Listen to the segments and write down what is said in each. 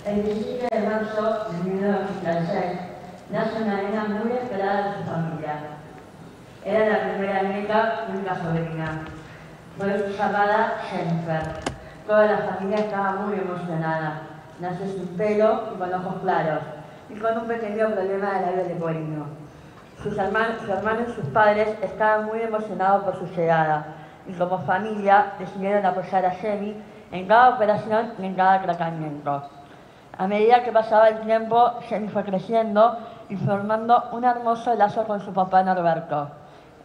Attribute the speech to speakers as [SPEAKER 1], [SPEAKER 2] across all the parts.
[SPEAKER 1] El 17 de marzo de 1986 nace una nena muy esperada de su familia. Era la primera nieta, única sobrina. Fue llamada Jennifer. Toda la familia estaba muy emocionada. Nació sin pelo y con ojos claros, y con un pequeño problema de labio leporino. Su hermano y sus padres estaban muy emocionados por su llegada, y como familia decidieron apoyar a Jenny en cada operación y en cada tratamiento. A medida que pasaba el tiempo, Jenny fue creciendo y formando un hermoso lazo con su papá Norberto.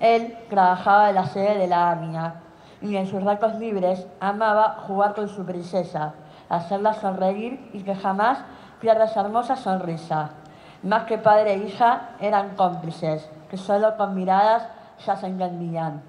[SPEAKER 1] Él trabajaba en la sede de la AMIA y en sus ratos libres amaba jugar con su princesa, hacerla sonreír y que jamás pierda esa hermosa sonrisa. Más que padre e hija, eran cómplices, que solo con miradas ya se entendían.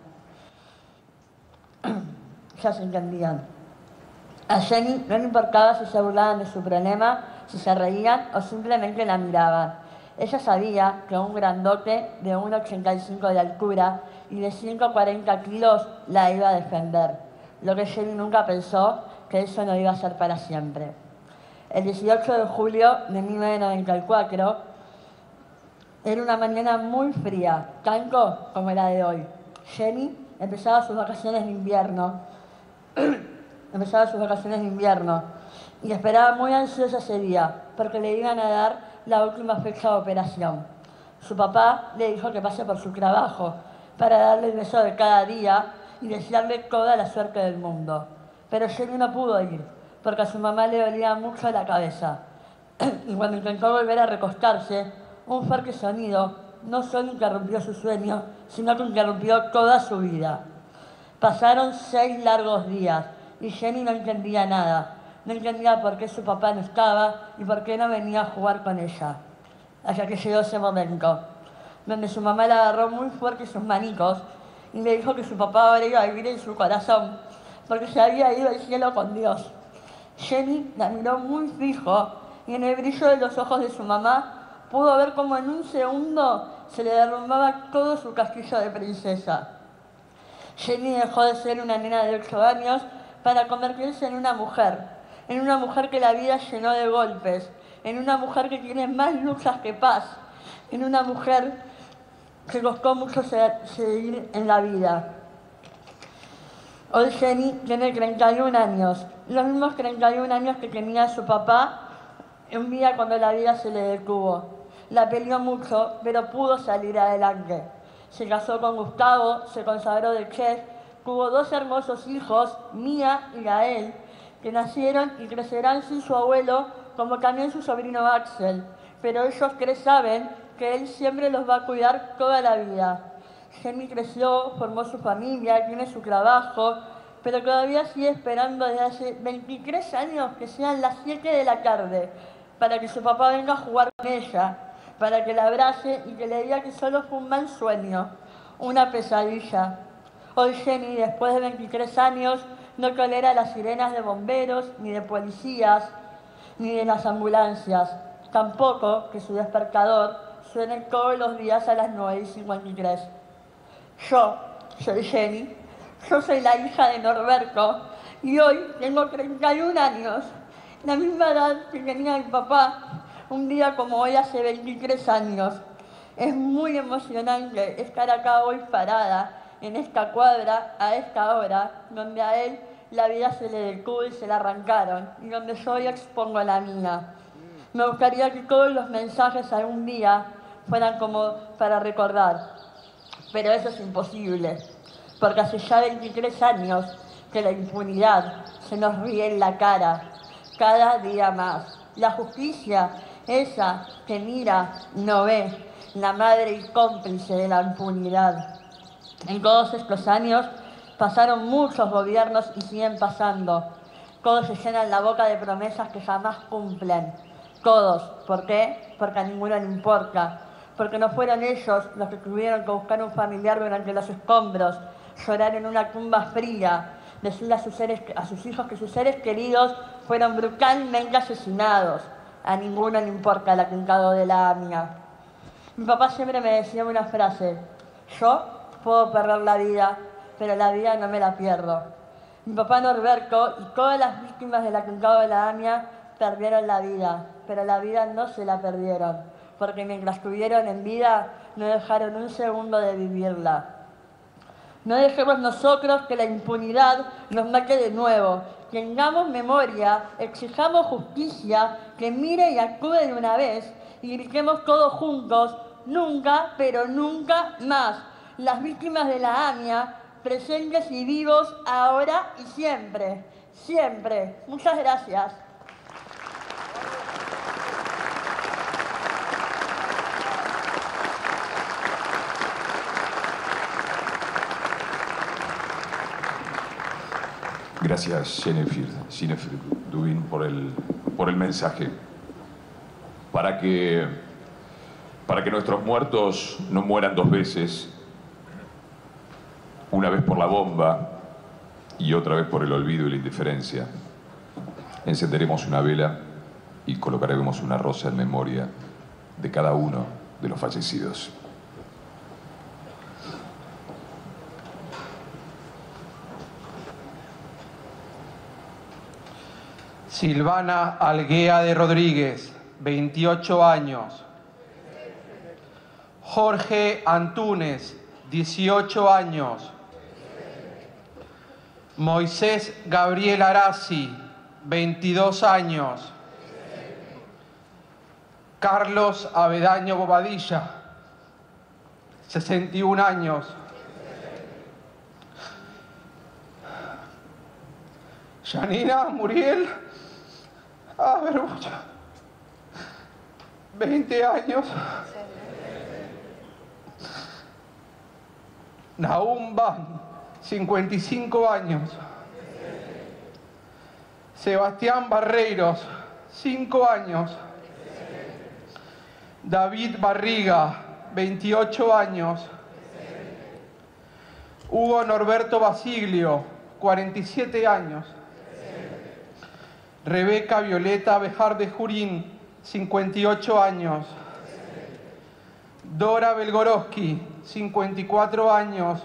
[SPEAKER 1] A Jenny no le importaba si se burlaban de su problema, si se reían o simplemente la miraban. Ella sabía que un grandote de 1,85 de altura y de 140 kilos la iba a defender. Lo que Jenny nunca pensó, que eso no iba a ser para siempre. El 18 de julio de 1994 era una mañana muy fría, tanto como la de hoy. Jenny empezaba sus vacaciones de invierno y esperaba muy ansiosa ese día porque le iban a dar la última fecha de operación. Su papá le dijo que pase por su trabajo para darle el beso de cada día y desearle toda la suerte del mundo. Pero Jenny no pudo ir porque a su mamá le dolía mucho la cabeza. Y cuando intentó volver a recostarse, un fuerte sonido no solo interrumpió su sueño, sino que interrumpió toda su vida. Pasaron 6 largos días y Jenny no entendía nada. No entendía por qué su papá no estaba y por qué no venía a jugar con ella. Hasta que llegó ese momento, donde su mamá le agarró muy fuerte sus manitos y le dijo que su papá ahora iba a vivir en su corazón, porque se había ido al cielo con Dios. Jenny la miró muy fijo y en el brillo de los ojos de su mamá pudo ver cómo en un segundo se le derrumbaba todo su castillo de princesa. Jenny dejó de ser una nena de 8 años para convertirse en una mujer que la vida llenó de golpes, en una mujer que tiene más luchas que paz, en una mujer que costó mucho seguir en la vida. Hoy Jenny tiene 31 años, los mismos 31 años que tenía su papá un día cuando la vida se le detuvo. La peleó mucho, pero pudo salir adelante. Se casó con Gustavo, se consagró de chef, tuvo 2 hermosos hijos, Mía y Gael, que nacieron y crecerán sin su abuelo, como también su sobrino Axel. Pero ellos 3 saben que él siempre los va a cuidar toda la vida. Jenny creció, formó su familia, tiene su trabajo, pero todavía sigue esperando desde hace 23 años que sean las 7 de la tarde para que su papá venga a jugar con ella, para que la abrace y que le diga que solo fue un mal sueño, una pesadilla. Hoy Jenny, después de 23 años, no tolera las sirenas de bomberos, ni de policías, ni de las ambulancias. Tampoco que su despertador suene todos los días a las 9:53. Yo soy Jenny, yo soy la hija de Norberto y hoy tengo 31 años, la misma edad que tenía mi papá un día como hoy hace 23 años. Es muy emocionante estar acá hoy parada en esta cuadra a esta hora, donde a él la vida se le detuvo y se la arrancaron, y donde yo hoy expongo la mía. Me gustaría que todos los mensajes algún día fueran como para recordar, pero eso es imposible, porque hace ya 23 años que la impunidad se nos ríe en la cara, cada día más. La justicia, esa que mira y no ve, la madre y cómplice de la impunidad. En todos estos años pasaron muchos gobiernos y siguen pasando. Todos se llenan la boca de promesas que jamás cumplen. Todos. ¿Por qué? Porque a ninguno le importa. Porque no fueron ellos los que tuvieron que buscar un familiar durante los escombros, llorar en una tumba fría, decirle a sus hijos que sus seres queridos fueron brutalmente asesinados. A ninguno le importa el atentado de la AMIA. Mi papá siempre me decía una frase: yo puedo perder la vida, pero la vida no me la pierdo. Mi papá Norberto y todas las víctimas del atentado de la AMIA perdieron la vida, pero la vida no se la perdieron, porque mientras estuvieron en vida no dejaron un segundo de vivirla. No dejemos nosotros que la impunidad nos mate de nuevo. Tengamos memoria, exijamos justicia, que mire y actúe de una vez y gritemos todos juntos, nunca, pero nunca más. Las víctimas de la AMIA, presentes y vivos ahora y siempre, siempre. Muchas gracias.
[SPEAKER 2] Gracias, Jennifer Dubin, por el mensaje. Para que nuestros muertos no mueran dos veces, una vez por la bomba y otra vez por el olvido y la indiferencia, encenderemos una vela y colocaremos una rosa en memoria de cada uno de los fallecidos.
[SPEAKER 3] Silvana Alguea de Rodríguez, 28 años. Jorge Antúnez, 18 años. Moisés Gabriel Arasi, 22 años. Carlos Avedaño Bobadilla, 61 años. Yanina Muriel Averbucha, 20 años. Nahum Ban, 55 años. Sebastián Barreiros, 5 años. David Barriga, 28 años. Hugo Norberto Basiglio, 47 años. Rebeca Violeta Bejar de Jurín, 58 años. Dora Belgoroski, 54 años.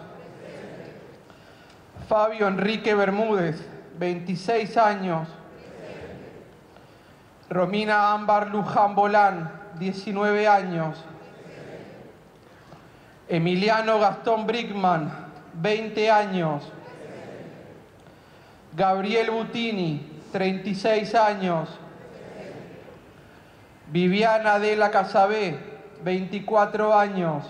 [SPEAKER 3] Fabio Enrique Bermúdez, 26 años. Romina Ámbar Luján Bolán, 19 años. Emiliano Gastón Brickman, 20 años. Gabriel Butini, 36 años. Viviana de la Casabé, 24 años.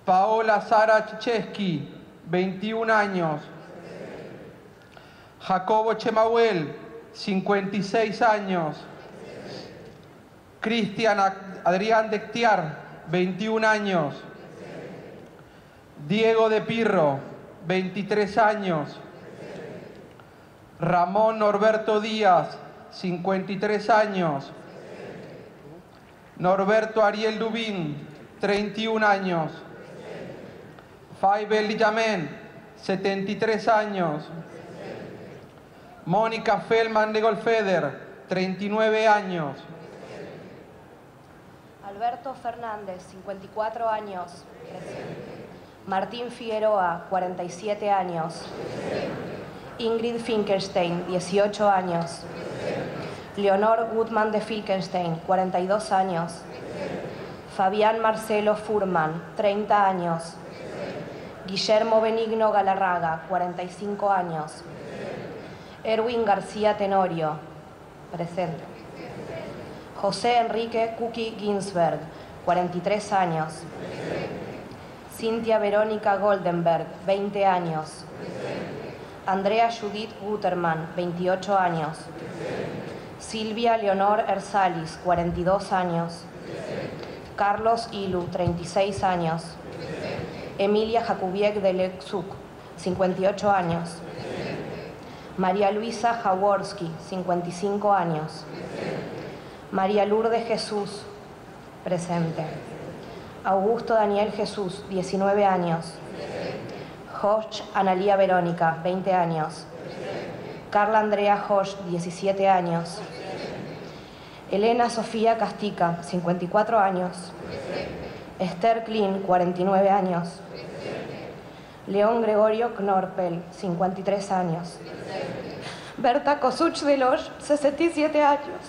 [SPEAKER 3] Paola Sara Chicheski, 21 años. Jacobo Chemahuel, 56 años. Cristian Adrián Dectiar, 21 años. Diego de Pirro, 23 años. Ramón Norberto Díaz, 53 años. Norberto Ariel Dubín, 31 años. Faibel Lillamen, 73 años. Mónica Feldman de Golfeder, 39 años.
[SPEAKER 4] Alberto Fernández, 54 años. Martín Figueroa, 47 años. Ingrid Finkelstein, 18 años. Leonor Gutmann de Finkelstein, 42 años. Fabián Marcelo Furman, 30 años. Guillermo Benigno Galarraga, 45 años. Erwin García Tenorio, presente. José Enrique Cookie Ginsberg, 43 años. Cintia Verónica Goldenberg, 20 años. Andrea Judith Guterman, 28 años. Silvia Leonor Ersalis, 42 años. Carlos Ilu, 36 años. Emilia Jakubiek de Lexuk, 58 años. María Luisa Jaworski, 55 años. María Lourdes Jesús, presente. Augusto Daniel Jesús, 19 años. Josh Analía Verónica, 20 años. Carla Andrea Josh, 17 años. Elena Sofía Castica, 54 años. Esther Klein, 49 años. León Gregorio Knorpel, 53 años. Berta Kosuch Deloche, 67 años.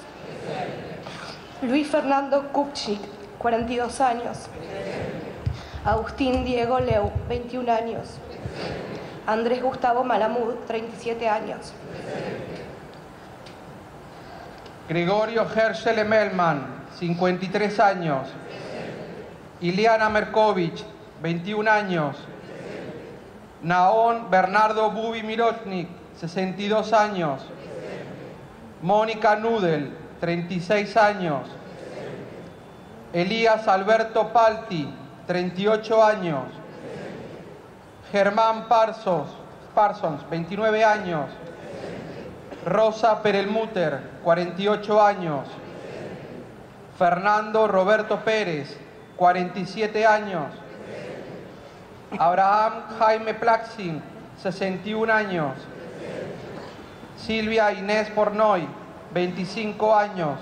[SPEAKER 4] Luis Fernando Kupchik, 42 años. Agustín Diego Leu, 21 años. Andrés Gustavo Malamud, 37 años.
[SPEAKER 3] Gregorio Herschel Emelman, 53 años. Iliana Merkovich, 21 años. Naón Bernardo Bubi Mirochnik, 62 años. Mónica Nudel, 36 años. Elías Alberto Palti, 38 años. Germán Parsons, 29 años. Rosa Perelmuter, 48 años. Fernando Roberto Pérez, 47 años. Abraham Jaime Plaxin, 61 años. Silvia Inés Pornoy, 25 años.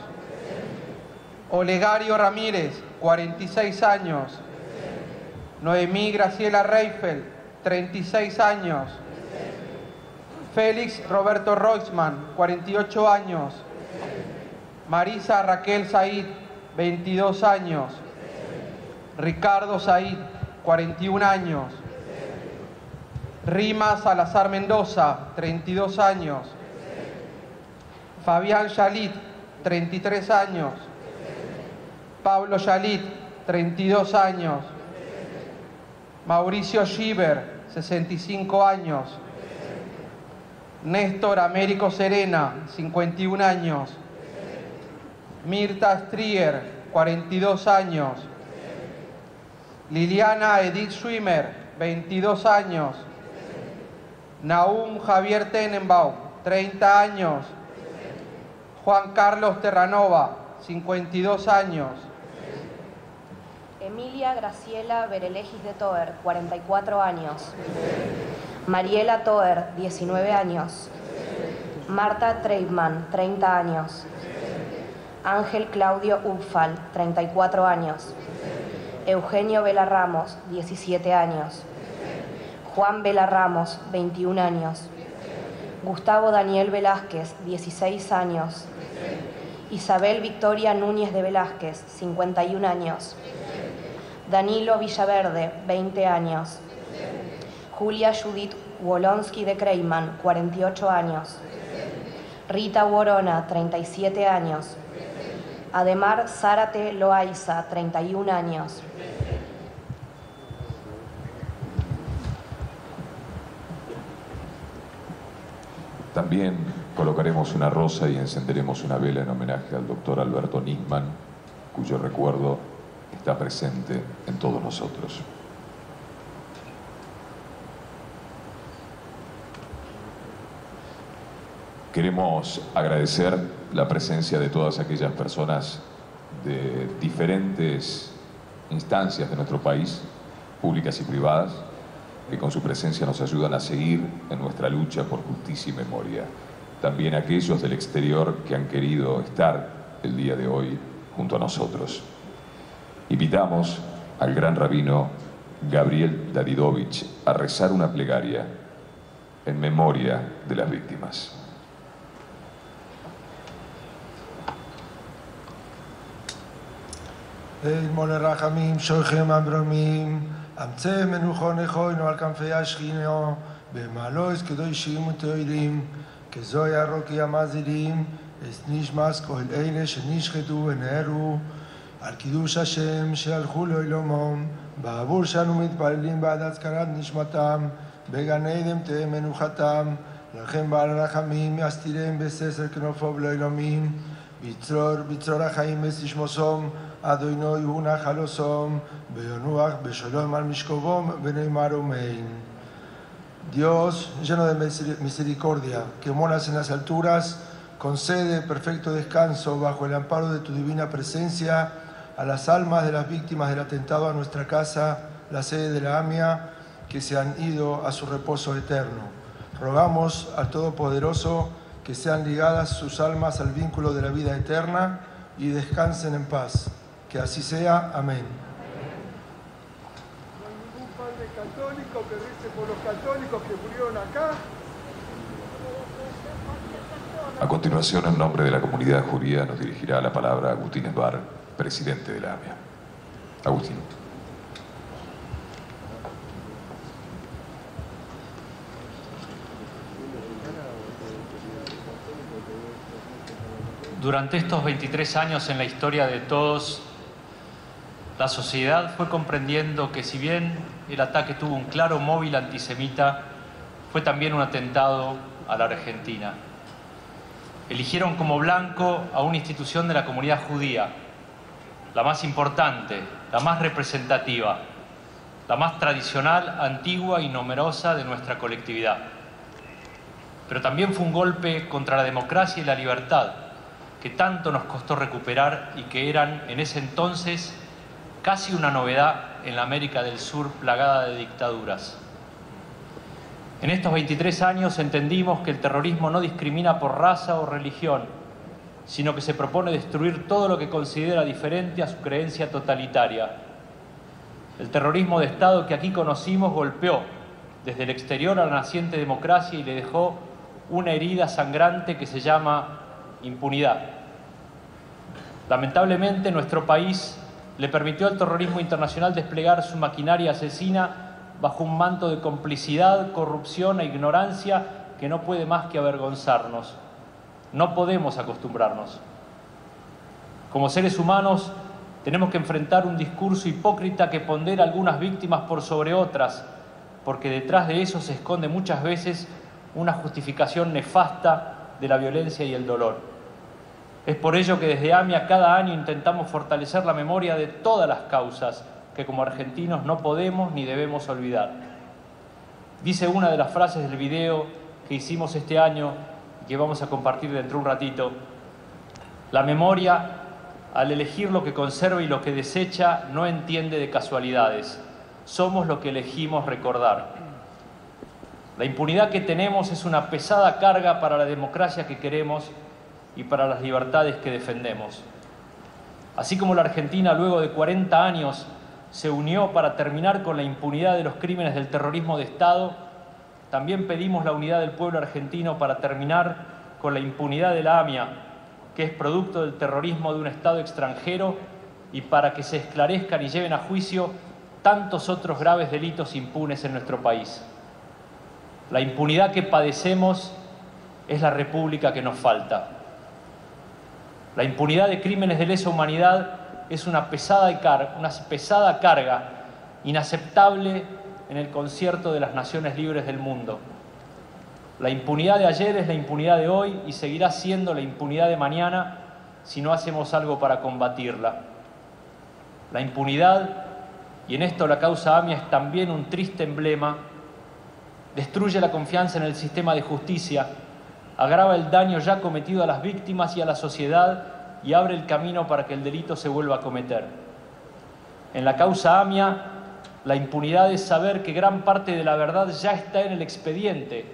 [SPEAKER 3] Olegario Ramírez, 46 años. Noemí Graciela Reifel, 36 años. Félix Roberto Roixman, 48 años. Marisa Raquel Said, 22 años. Ricardo Said, 41 años. Rima Salazar Mendoza, 32 años. Fabián Yalit, 33 años. Pablo Yalit, 32 años. Mauricio Schieber, 65 años. Néstor Américo Serena, 51 años. Mirta Strier, 42 años. Liliana Edith Schwimmer, 22 años. Nahum Javier Tenenbaum, 30 años. Juan Carlos Terranova, 52 años.
[SPEAKER 4] Emilia Graciela Berelegis de Toer, 44 años. Mariela Toer, 19 años. Marta Treitman, 30 años. Ángel Claudio Upfal, 34 años. Eugenio Vela Ramos, 17 años. Juan Vela Ramos, 21 años. Gustavo Daniel Velázquez, 16 años. Isabel Victoria Núñez de Velázquez, 51 años. Danilo Villaverde, 20 años. Julia Judith Wolonsky de Kreiman, 48 años. Rita Worona, 37 años. Ademar Zárate Loaiza, 31 años.
[SPEAKER 2] También colocaremos una rosa y encenderemos una vela en homenaje al doctor Alberto Nisman, cuyo recuerdo está presente en todos nosotros. Queremos agradecer la presencia de todas aquellas personas de diferentes instancias de nuestro país, públicas y privadas, que con su presencia nos ayudan a seguir en nuestra lucha por justicia y memoria. También aquellos del exterior que han querido estar el día de hoy junto a nosotros. Invitamos al gran rabino Gabriel Davidovich a rezar una plegaria en memoria de las víctimas.
[SPEAKER 5] מול רחמים שוכם אמרומים אמצא מנוחו נכוינו על כנפי השכינו במעלויס קדושים ותוירים כזוי הרוקי המזילים את נשמס כל אלה שנשחטו ונהרו על קידוש השם שהלכו לעולמם בעבור שאנו מתפללים בעד הזכרת נשמתם בגן עדן תהא מנוחתם לכם בעל רחמים יסתירם בססר כנופו ולעולמים בצרור החיים בסשמוסום אדוני הוא נחלוסום וינוח בשלום על משכבום ונאמר אמן. Dios, lleno de misericordia, que moras en las alturas, concede perfecto descanso bajo el amparo de tu divina presencia a las almas de las víctimas del atentado a nuestra casa, la sede de la AMIA, que se han ido a su reposo eterno. Rogamos al Todopoderoso que sean ligadas sus almas al vínculo de la vida eterna y descansen en paz. Que así sea. Amén.
[SPEAKER 6] No hay ningún padre católico que rece por los católicos que murieron acá.
[SPEAKER 2] A continuación, en nombre de la comunidad judía, nos dirigirá la palabra Agustín Esbar, presidente de la AMIA. Agustín.
[SPEAKER 6] Durante estos 23 años en la historia de todos, la sociedad fue comprendiendo que si bien el ataque tuvo un claro móvil antisemita, fue también un atentado a la Argentina. Eligieron como blanco a una institución de la comunidad judía, la más importante, la más representativa, la más tradicional, antigua y numerosa de nuestra colectividad. Pero también fue un golpe contra la democracia y la libertad, que tanto nos costó recuperar y que eran en ese entonces casi una novedad en la América del Sur plagada de dictaduras. En estos 23 años entendimos que el terrorismo no discrimina por raza o religión, sino que se propone destruir todo lo que considera diferente a su creencia totalitaria. El terrorismo de Estado que aquí conocimos golpeó desde el exterior a la naciente democracia y le dejó una herida sangrante que se llama impunidad. Lamentablemente, nuestro país le permitió al terrorismo internacional desplegar su maquinaria asesina bajo un manto de complicidad, corrupción e ignorancia que no puede más que avergonzarnos. No podemos acostumbrarnos. Como seres humanos, tenemos que enfrentar un discurso hipócrita que pondera a algunas víctimas por sobre otras, porque detrás de eso se esconde muchas veces una justificación nefasta de la violencia y el dolor. Es por ello que desde AMIA cada año intentamos fortalecer la memoria de todas las causas que como argentinos no podemos ni debemos olvidar. Dice una de las frases del video que hicimos este año y que vamos a compartir dentro de un ratito: la memoria, al elegir lo que conserva y lo que desecha, no entiende de casualidades. Somos lo que elegimos recordar. La impunidad que tenemos es una pesada carga para la democracia que queremos y para las libertades que defendemos. Así como la Argentina, luego de 40 años, se unió para terminar con la impunidad de los crímenes del terrorismo de Estado, también pedimos la unidad del pueblo argentino para terminar con la impunidad de la AMIA, que es producto del terrorismo de un Estado extranjero, y para que se esclarezcan y lleven a juicio tantos otros graves delitos impunes en nuestro país. La impunidad que padecemos es la república que nos falta. La impunidad de crímenes de lesa humanidad es una pesada carga inaceptable en el concierto de las naciones libres del mundo. La impunidad de ayer es la impunidad de hoy y seguirá siendo la impunidad de mañana si no hacemos algo para combatirla. La impunidad, y en esto la causa AMIA es también un triste emblema, destruye la confianza en el sistema de justicia, agrava el daño ya cometido a las víctimas y a la sociedad y abre el camino para que el delito se vuelva a cometer. En la causa AMIA, la impunidad es saber que gran parte de la verdad ya está en el expediente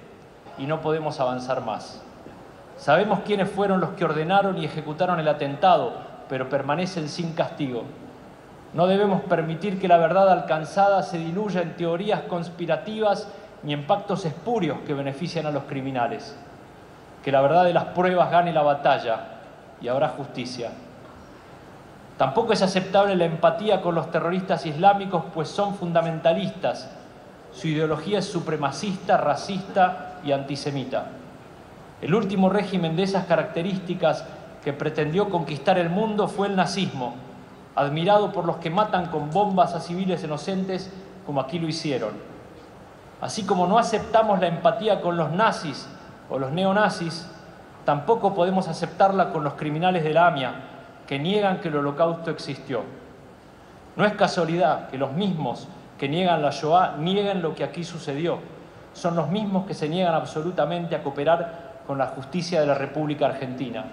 [SPEAKER 6] y no podemos avanzar más. Sabemos quiénes fueron los que ordenaron y ejecutaron el atentado, pero permanecen sin castigo. No debemos permitir que la verdad alcanzada se diluya en teorías conspirativas ni en pactos espurios que benefician a los criminales. Que la verdad de las pruebas gane la batalla y habrá justicia. Tampoco es aceptable la empatía con los terroristas islámicos, pues son fundamentalistas. Su ideología es supremacista, racista y antisemita. El último régimen de esas características que pretendió conquistar el mundo fue el nazismo, admirado por los que matan con bombas a civiles inocentes como aquí lo hicieron. Así como no aceptamos la empatía con los nazis o los neonazis, tampoco podemos aceptarla con los criminales de la AMIA, que niegan que el Holocausto existió. No es casualidad que los mismos que niegan la Shoah nieguen lo que aquí sucedió. Son los mismos que se niegan absolutamente a cooperar con la justicia de la República Argentina.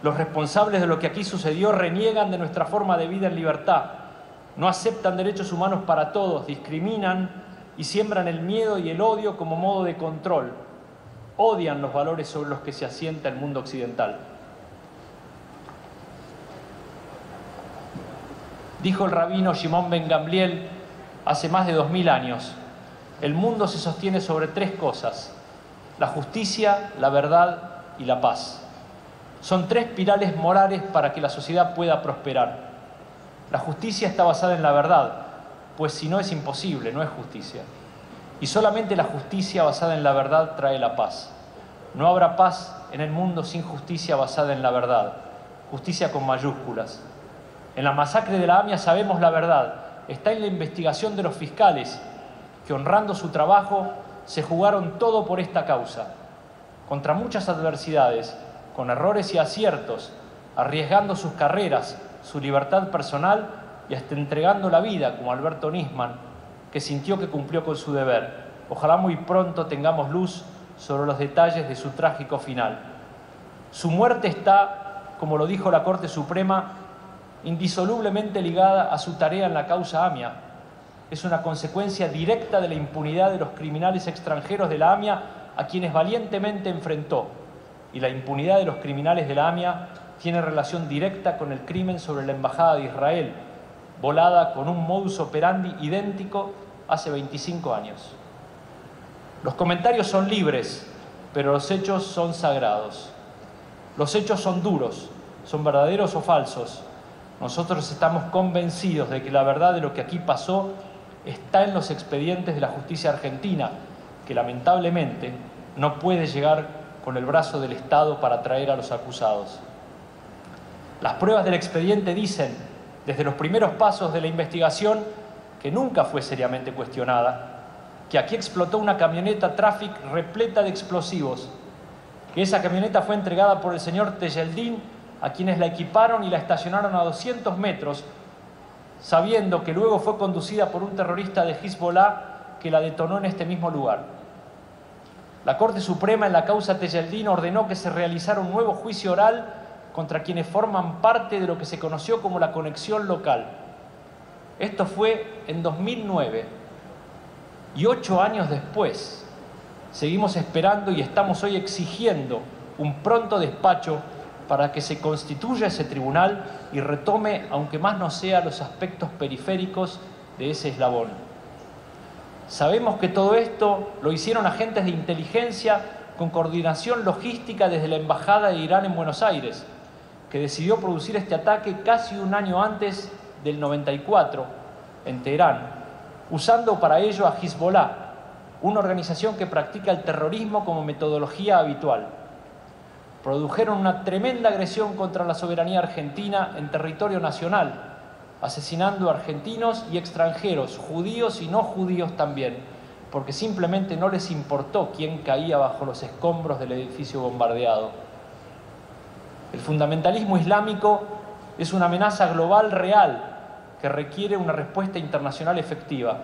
[SPEAKER 6] Los responsables de lo que aquí sucedió reniegan de nuestra forma de vida en libertad, no aceptan derechos humanos para todos, discriminan y siembran el miedo y el odio como modo de control. Odian los valores sobre los que se asienta el mundo occidental. Dijo el rabino Shimon ben Gamliel hace más de 2000 años: el mundo se sostiene sobre tres cosas: la justicia, la verdad y la paz. Son tres pilares morales para que la sociedad pueda prosperar. La justicia está basada en la verdad, pues si no es imposible, no es justicia. Y solamente la justicia basada en la verdad trae la paz. No habrá paz en el mundo sin justicia basada en la verdad, justicia con mayúsculas. En la masacre de la AMIA sabemos la verdad, está en la investigación de los fiscales, que honrando su trabajo se jugaron todo por esta causa, contra muchas adversidades, con errores y aciertos, arriesgando sus carreras, su libertad personal y hasta entregando la vida, como Alberto Nisman, que sintió que cumplió con su deber. Ojalá muy pronto tengamos luz sobre los detalles de su trágico final. Su muerte está, como lo dijo la Corte Suprema, indisolublemente ligada a su tarea en la causa AMIA. Es una consecuencia directa de la impunidad de los criminales extranjeros de la AMIA a quienes valientemente enfrentó. Y la impunidad de los criminales de la AMIA tiene relación directa con el crimen sobre la Embajada de Israel, volada con un modus operandi idéntico hace 25 años. Los comentarios son libres, pero los hechos son sagrados. Los hechos son duros, son verdaderos o falsos. Nosotros estamos convencidos de que la verdad de lo que aquí pasó está en los expedientes de la justicia argentina, que lamentablemente no puede llegar con el brazo del Estado para traer a los acusados. Las pruebas del expediente dicen, desde los primeros pasos de la investigación, que nunca fue seriamente cuestionada, que aquí explotó una camioneta Traffic repleta de explosivos, que esa camioneta fue entregada por el señor Tejeldín a quienes la equiparon y la estacionaron a 200 metros, sabiendo que luego fue conducida por un terrorista de Hezbollah que la detonó en este mismo lugar. La Corte Suprema en la causa Tejeldín ordenó que se realizara un nuevo juicio oral contra quienes forman parte de lo que se conoció como la conexión local. Esto fue en 2009 y 8 años después seguimos esperando y estamos hoy exigiendo un pronto despacho para que se constituya ese tribunal y retome, aunque más no sea, los aspectos periféricos de ese eslabón. Sabemos que todo esto lo hicieron agentes de inteligencia con coordinación logística desde la Embajada de Irán en Buenos Aires, que decidió producir este ataque casi un año antes del 94 en Teherán, usando para ello a Hezbollah, una organización que practica el terrorismo como metodología habitual. Produjeron una tremenda agresión contra la soberanía argentina en territorio nacional, asesinando a argentinos y extranjeros, judíos y no judíos también, porque simplemente no les importó quién caía bajo los escombros del edificio bombardeado. El fundamentalismo islámico es una amenaza global real que requiere una respuesta internacional efectiva.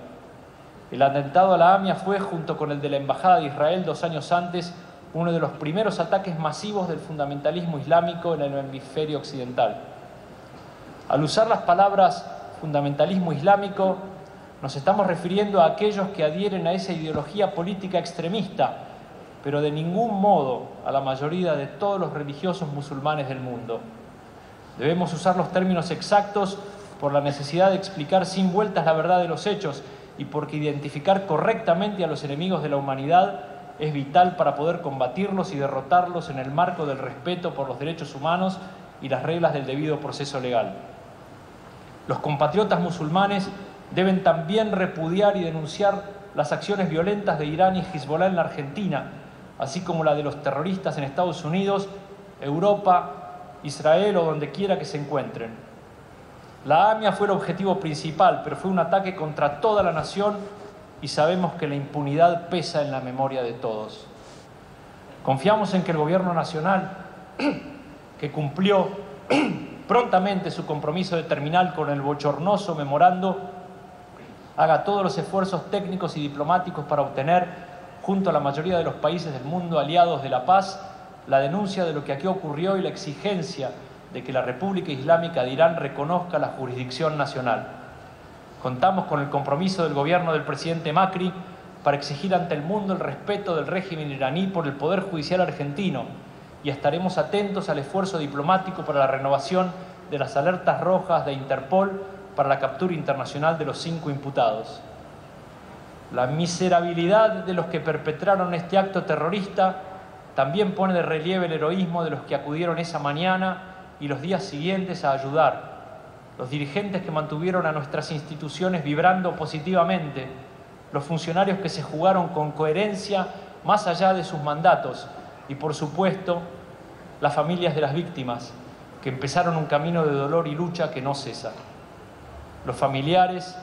[SPEAKER 6] El atentado a la AMIA fue, junto con el de la Embajada de Israel 2 años antes, uno de los primeros ataques masivos del fundamentalismo islámico en el hemisferio occidental. Al usar las palabras fundamentalismo islámico, nos estamos refiriendo a aquellos que adhieren a esa ideología política extremista, pero de ningún modo a la mayoría de todos los religiosos musulmanes del mundo. Debemos usar los términos exactos por la necesidad de explicar sin vueltas la verdad de los hechos y porque identificar correctamente a los enemigos de la humanidad es vital para poder combatirlos y derrotarlos en el marco del respeto por los derechos humanos y las reglas del debido proceso legal. Los compatriotas musulmanes deben también repudiar y denunciar las acciones violentas de Irán y Hezbollah en la Argentina, así como la de los terroristas en Estados Unidos, Europa, Israel o donde quiera que se encuentren. La AMIA fue el objetivo principal, pero fue un ataque contra toda la nación y sabemos que la impunidad pesa en la memoria de todos. Confiamos en que el Gobierno Nacional, que cumplió prontamente su compromiso de terminar con el bochornoso memorando, haga todos los esfuerzos técnicos y diplomáticos para obtener, junto a la mayoría de los países del mundo aliados de la paz, la denuncia de lo que aquí ocurrió y la exigencia de que la República Islámica de Irán reconozca la jurisdicción nacional. Contamos con el compromiso del gobierno del presidente Macri para exigir ante el mundo el respeto del régimen iraní por el Poder Judicial argentino y estaremos atentos al esfuerzo diplomático para la renovación de las alertas rojas de Interpol para la captura internacional de los 5 imputados. La miserabilidad de los que perpetraron este acto terrorista también pone de relieve el heroísmo de los que acudieron esa mañana y los días siguientes a ayudar, los dirigentes que mantuvieron a nuestras instituciones vibrando positivamente, los funcionarios que se jugaron con coherencia más allá de sus mandatos y, por supuesto, las familias de las víctimas que empezaron un camino de dolor y lucha que no cesa. Los familiares,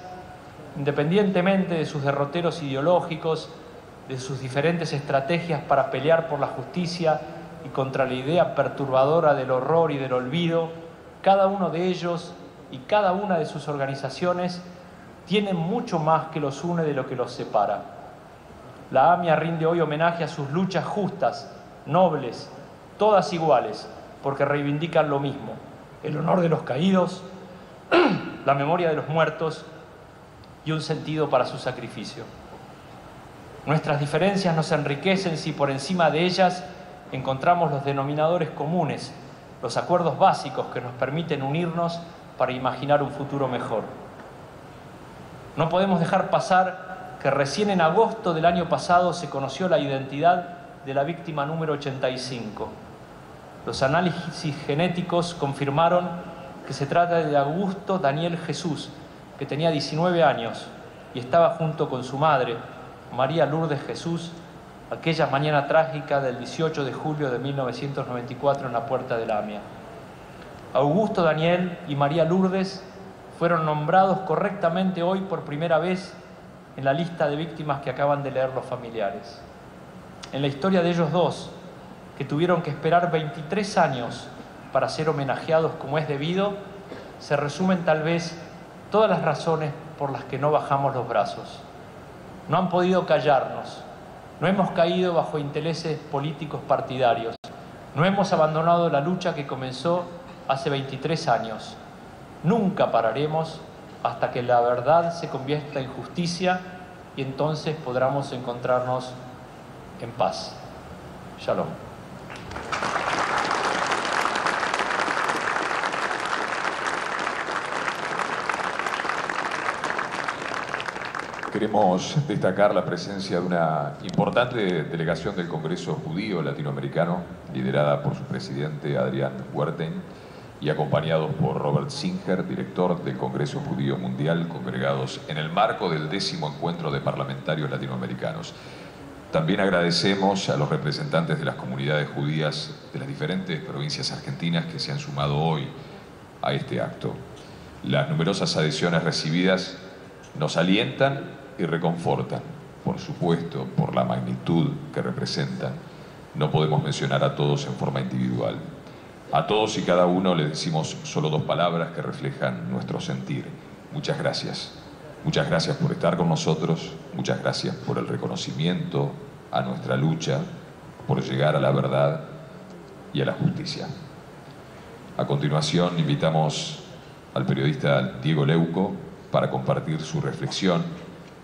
[SPEAKER 6] independientemente de sus derroteros ideológicos, de sus diferentes estrategias para pelear por la justicia y contra la idea perturbadora del horror y del olvido, cada uno de ellos y cada una de sus organizaciones tienen mucho más que los une de lo que los separa. La AMIA rinde hoy homenaje a sus luchas justas, nobles, todas iguales, porque reivindican lo mismo: el honor de los caídos, la memoria de los muertos y un sentido para su sacrificio. Nuestras diferencias nos enriquecen si por encima de ellas encontramos los denominadores comunes, los acuerdos básicos que nos permiten unirnos para imaginar un futuro mejor. No podemos dejar pasar que recién en agosto del año pasado se conoció la identidad de la víctima número 85. Los análisis genéticos confirmaron que se trata de Augusto Daniel Jesús, que tenía 19 años y estaba junto con su madre, María Lourdes Jesús, aquella mañana trágica del 18 de julio de 1994 en la puerta de la AMIA. Augusto Daniel y María Lourdes fueron nombrados correctamente hoy por primera vez en la lista de víctimas que acaban de leer los familiares. En la historia de ellos dos, que tuvieron que esperar 23 años para ser homenajeados como es debido, se resumen tal vez todas las razones por las que no bajamos los brazos. No han podido callarnos, no hemos caído bajo intereses políticos partidarios, no hemos abandonado la lucha que comenzó hace 23 años. Nunca pararemos hasta que la verdad se convierta en justicia y entonces podremos encontrarnos en paz. Shalom.
[SPEAKER 2] Queremos destacar la presencia de una importante delegación del Congreso Judío Latinoamericano, liderada por su presidente Adrián Huerten y acompañados por Robert Singer, director del Congreso Judío Mundial, congregados en el marco del 10º Encuentro de Parlamentarios Latinoamericanos. También agradecemos a los representantes de las comunidades judías de las diferentes provincias argentinas que se han sumado hoy a este acto. Las numerosas adhesiones recibidas nos alientan y reconfortan, por supuesto, por la magnitud que representan. No podemos mencionar a todos en forma individual. A todos y cada uno les decimos solo dos palabras que reflejan nuestro sentir. Muchas gracias. Muchas gracias por estar con nosotros. Muchas gracias por el reconocimiento a nuestra lucha, por llegar a la verdad y a la justicia. A continuación, invitamos al periodista Diego Leuco para compartir su reflexión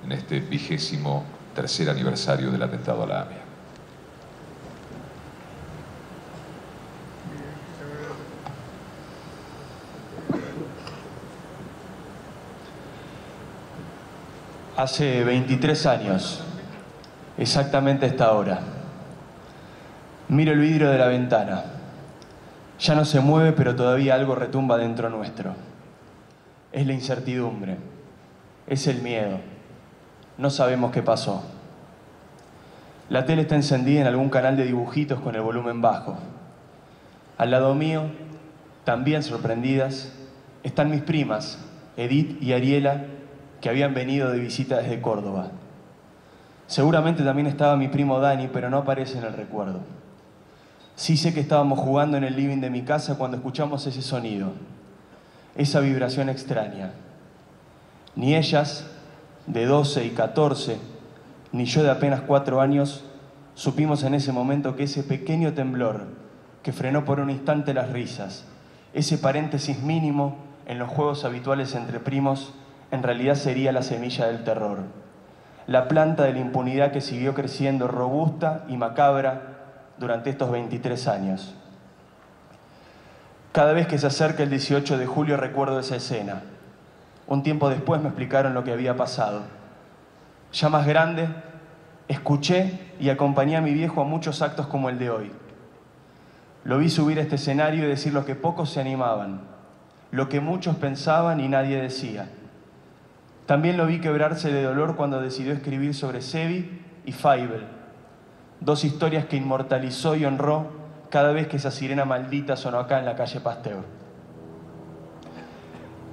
[SPEAKER 2] en este 23º aniversario del atentado a la AMIA.
[SPEAKER 7] Hace 23 años, exactamente a esta hora, miro el vidrio de la ventana. Ya no se mueve, pero todavía algo retumba dentro nuestro. Es la incertidumbre, es el miedo. No sabemos qué pasó. La tele está encendida en algún canal de dibujitos con el volumen bajo. Al lado mío, también sorprendidas, están mis primas, Edith y Ariela, que habían venido de visita desde Córdoba. Seguramente también estaba mi primo Dani, pero no aparece en el recuerdo. Sí sé que estábamos jugando en el living de mi casa cuando escuchamos ese sonido, esa vibración extraña. Ni ellas, de 12 y 14, ni yo de apenas 4 años, supimos en ese momento que ese pequeño temblor que frenó por un instante las risas, ese paréntesis mínimo en los juegos habituales entre primos, en realidad sería la semilla del terror, la planta de la impunidad que siguió creciendo robusta y macabra durante estos 23 años. Cada vez que se acerca el 18 de julio recuerdo esa escena. Un tiempo después me explicaron lo que había pasado. Ya más grande, Escuché y acompañé a mi viejo a muchos actos como el de hoy. Lo vi subir a este escenario y decir lo que pocos se animaban, lo que muchos pensaban y nadie decía. También lo vi quebrarse de dolor cuando decidió escribir sobre Sevi y Fievel, dos historias que inmortalizó y honró cada vez que esa sirena maldita sonó acá en la calle Pasteur.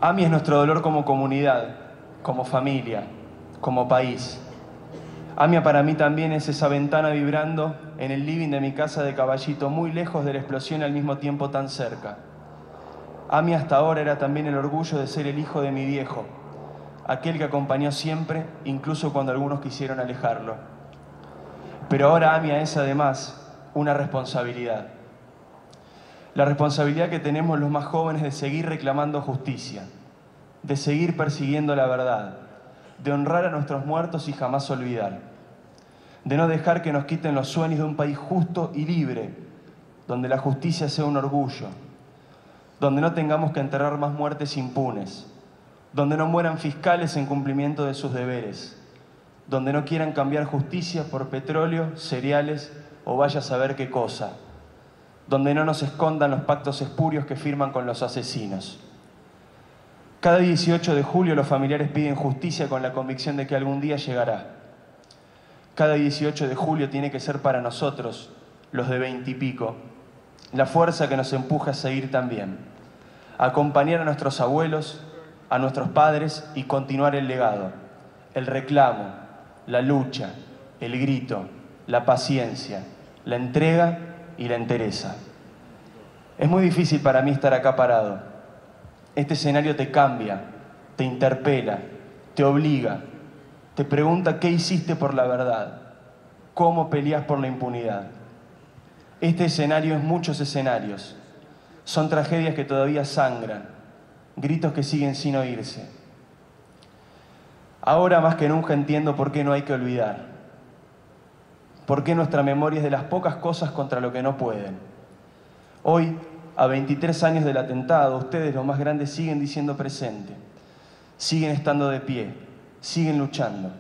[SPEAKER 7] AMI es nuestro dolor como comunidad, como familia, como país. AMIA para mí también es esa ventana vibrando en el living de mi casa de Caballito, muy lejos de la explosión y al mismo tiempo tan cerca. AMIA hasta ahora era también el orgullo de ser el hijo de mi viejo, aquel que acompañó siempre, incluso cuando algunos quisieron alejarlo. Pero ahora AMIA es además una responsabilidad. La responsabilidad que tenemos los más jóvenes de seguir reclamando justicia, de seguir persiguiendo la verdad, de honrar a nuestros muertos y jamás olvidar, de no dejar que nos quiten los sueños de un país justo y libre, donde la justicia sea un orgullo, donde no tengamos que enterrar más muertes impunes, donde no mueran fiscales en cumplimiento de sus deberes, donde no quieran cambiar justicia por petróleo, cereales o vaya a saber qué cosa, donde no nos escondan los pactos espurios que firman con los asesinos. Cada 18 de julio los familiares piden justicia con la convicción de que algún día llegará. Cada 18 de julio tiene que ser para nosotros, los de 20 y pico, la fuerza que nos empuja a seguir también, a acompañar a nuestros abuelos, a nuestros padres y continuar el legado, el reclamo, la lucha, el grito, la paciencia, la entrega y la entereza. Es muy difícil para mí estar acá parado. Este escenario te cambia, te interpela, te obliga, te pregunta qué hiciste por la verdad, cómo peleas por la impunidad. Este escenario es muchos escenarios. Son tragedias que todavía sangran, gritos que siguen sin oírse. Ahora más que nunca entiendo por qué no hay que olvidar, por qué nuestra memoria es de las pocas cosas contra lo que no pueden. Hoy, a 23 años del atentado, ustedes, los más grandes, siguen diciendo presente, siguen estando de pie, siguen luchando.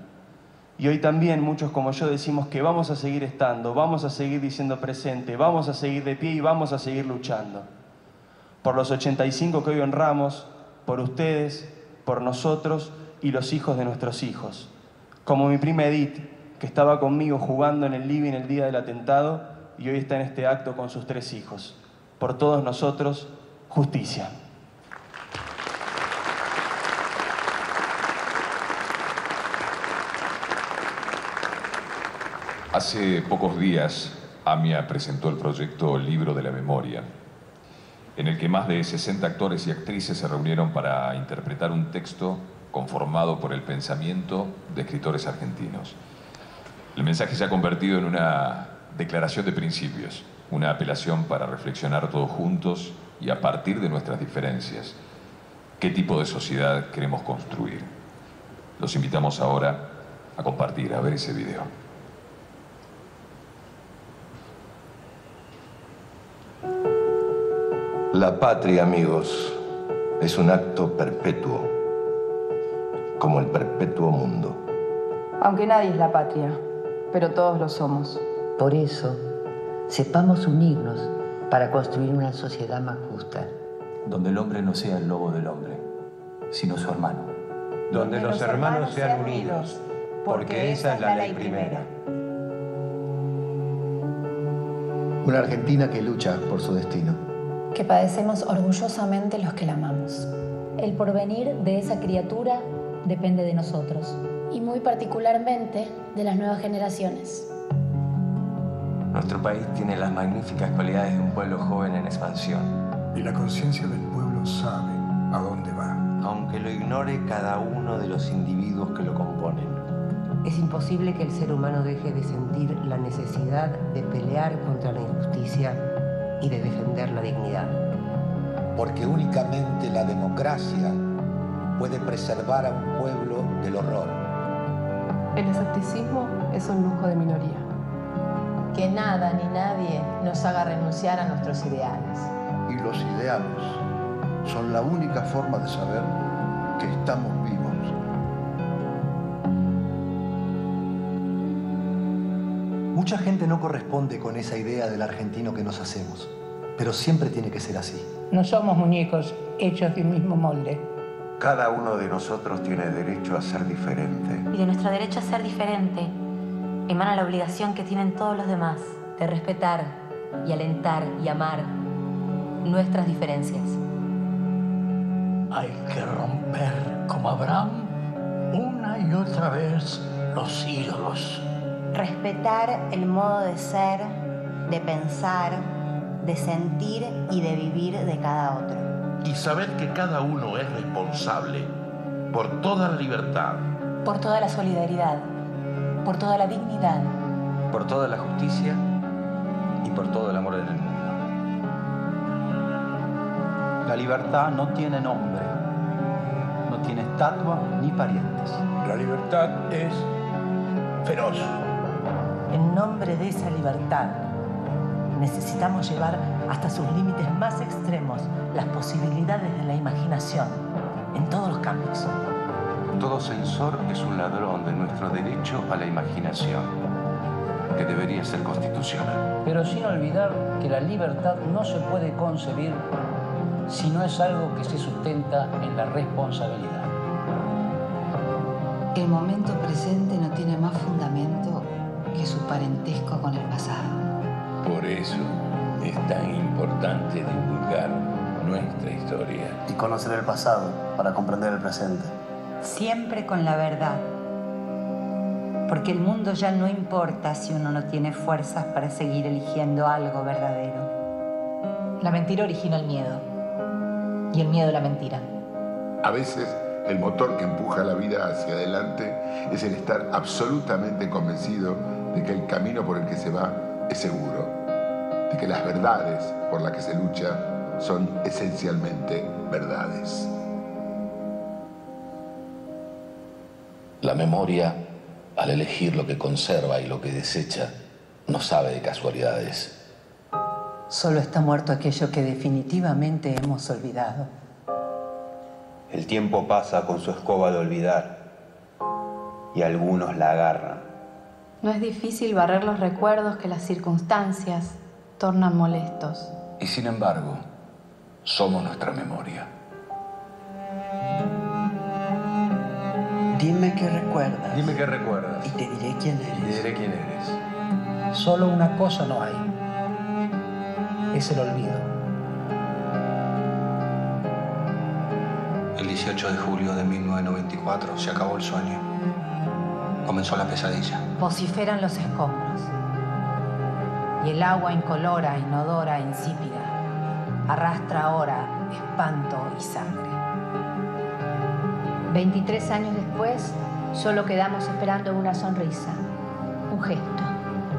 [SPEAKER 7] Y hoy también muchos como yo decimos que vamos a seguir estando, vamos a seguir diciendo presente, vamos a seguir de pie y vamos a seguir luchando. Por los 85 que hoy honramos, por ustedes, por nosotros y los hijos de nuestros hijos. Como mi prima Edith, que estaba conmigo jugando en el living el día del atentado y hoy está en este acto con sus 3 hijos. Por todos nosotros, justicia.
[SPEAKER 2] Hace pocos días, AMIA presentó el proyecto Libro de la Memoria, en el que más de 60 actores y actrices se reunieron para interpretar un texto conformado por el pensamiento de escritores argentinos. El mensaje se ha convertido en una declaración de principios, una apelación para reflexionar todos juntos y a partir de nuestras diferencias, qué tipo de sociedad queremos construir. Los invitamos ahora a compartir, a ver ese video.
[SPEAKER 8] La patria, amigos, es un acto perpetuo, como el perpetuo mundo.
[SPEAKER 9] Aunque nadie es la patria, pero todos lo somos.
[SPEAKER 10] Por eso, sepamos unirnos para construir una sociedad más justa.
[SPEAKER 11] Donde el hombre no sea el lobo del hombre, sino su hermano.
[SPEAKER 12] Donde los hermanos sean unidos, porque esa es la ley primera.
[SPEAKER 13] Una Argentina que lucha por su destino.
[SPEAKER 14] Que padecemos orgullosamente los que la amamos.
[SPEAKER 15] El porvenir de esa criatura depende de nosotros.
[SPEAKER 16] Y muy particularmente de las nuevas generaciones.
[SPEAKER 17] Nuestro país tiene las magníficas cualidades de un pueblo joven en expansión.
[SPEAKER 18] Y la conciencia del pueblo sabe a dónde va.
[SPEAKER 19] Aunque lo ignore cada uno de los individuos que lo componen.
[SPEAKER 10] Es imposible que el ser humano deje de sentir la necesidad de pelear contra la injusticia y de defender la dignidad.
[SPEAKER 20] Porque únicamente la democracia puede preservar a un pueblo del horror.
[SPEAKER 9] El escepticismo es un lujo de minoría.
[SPEAKER 21] Que nada ni nadie nos haga renunciar a nuestros ideales.
[SPEAKER 13] Y los ideales son la única forma de saber que estamos vivos.
[SPEAKER 1] Mucha gente no corresponde con esa idea del argentino que nos hacemos, pero siempre tiene que ser así.
[SPEAKER 12] No somos muñecos hechos de un mismo molde.
[SPEAKER 19] Cada uno de nosotros tiene derecho a ser diferente.
[SPEAKER 22] Y de nuestro derecho a ser diferente emana la obligación que tienen todos los demás de respetar y alentar y amar nuestras diferencias.
[SPEAKER 23] Hay que romper, como Abraham, una y otra vez los ídolos.
[SPEAKER 4] Respetar el modo de ser, de pensar, de sentir y de vivir de cada otro.
[SPEAKER 24] Y saber que cada uno es responsable por toda la libertad.
[SPEAKER 22] Por toda la solidaridad, por toda la dignidad.
[SPEAKER 17] Por toda la justicia y por todo el amor en el mundo.
[SPEAKER 11] La libertad no tiene nombre, no tiene estatua ni parientes.
[SPEAKER 23] La libertad es feroz.
[SPEAKER 10] En nombre de esa libertad, necesitamos llevar hasta sus límites más extremos las posibilidades de la imaginación, en todos los campos.
[SPEAKER 17] Todo censor es un ladrón de nuestro derecho a la imaginación, que debería ser constitucional.
[SPEAKER 11] Pero sin olvidar que la libertad no se puede concebir si no es algo que se sustenta en la responsabilidad.
[SPEAKER 14] El momento presente no tiene más fundamento que su parentesco con el pasado.
[SPEAKER 23] Por eso es tan importante divulgar nuestra historia.
[SPEAKER 11] Y conocer el pasado para comprender el presente.
[SPEAKER 10] Siempre con la verdad. Porque el mundo ya no importa si uno no tiene fuerzas para seguir eligiendo algo verdadero.
[SPEAKER 22] La mentira origina el miedo. Y el miedo la mentira.
[SPEAKER 25] A veces el motor que empuja la vida hacia adelante es el estar absolutamente convencido de que el camino por el que se va es seguro, de que las verdades por las que se lucha son esencialmente verdades.
[SPEAKER 23] La memoria, al elegir lo que conserva y lo que desecha, no sabe de casualidades.
[SPEAKER 10] Solo está muerto aquello que definitivamente hemos olvidado.
[SPEAKER 26] El tiempo pasa con su escoba de olvidar y algunos la agarran.
[SPEAKER 27] No es difícil barrer los recuerdos que las circunstancias tornan molestos.
[SPEAKER 23] Y sin embargo, somos nuestra memoria.
[SPEAKER 10] Dime qué recuerdas.
[SPEAKER 17] Dime qué recuerdas.
[SPEAKER 10] Y te diré quién eres.
[SPEAKER 17] Y te diré quién eres.
[SPEAKER 11] Solo una cosa no hay. Es el olvido.
[SPEAKER 17] El 18 de julio de 1994 se acabó el sueño. Comenzó la pesadilla.
[SPEAKER 22] Vociferan los escombros. Y el agua incolora, inodora, insípida, arrastra ahora espanto y sangre.
[SPEAKER 4] 23 años después, solo quedamos esperando una sonrisa, un gesto.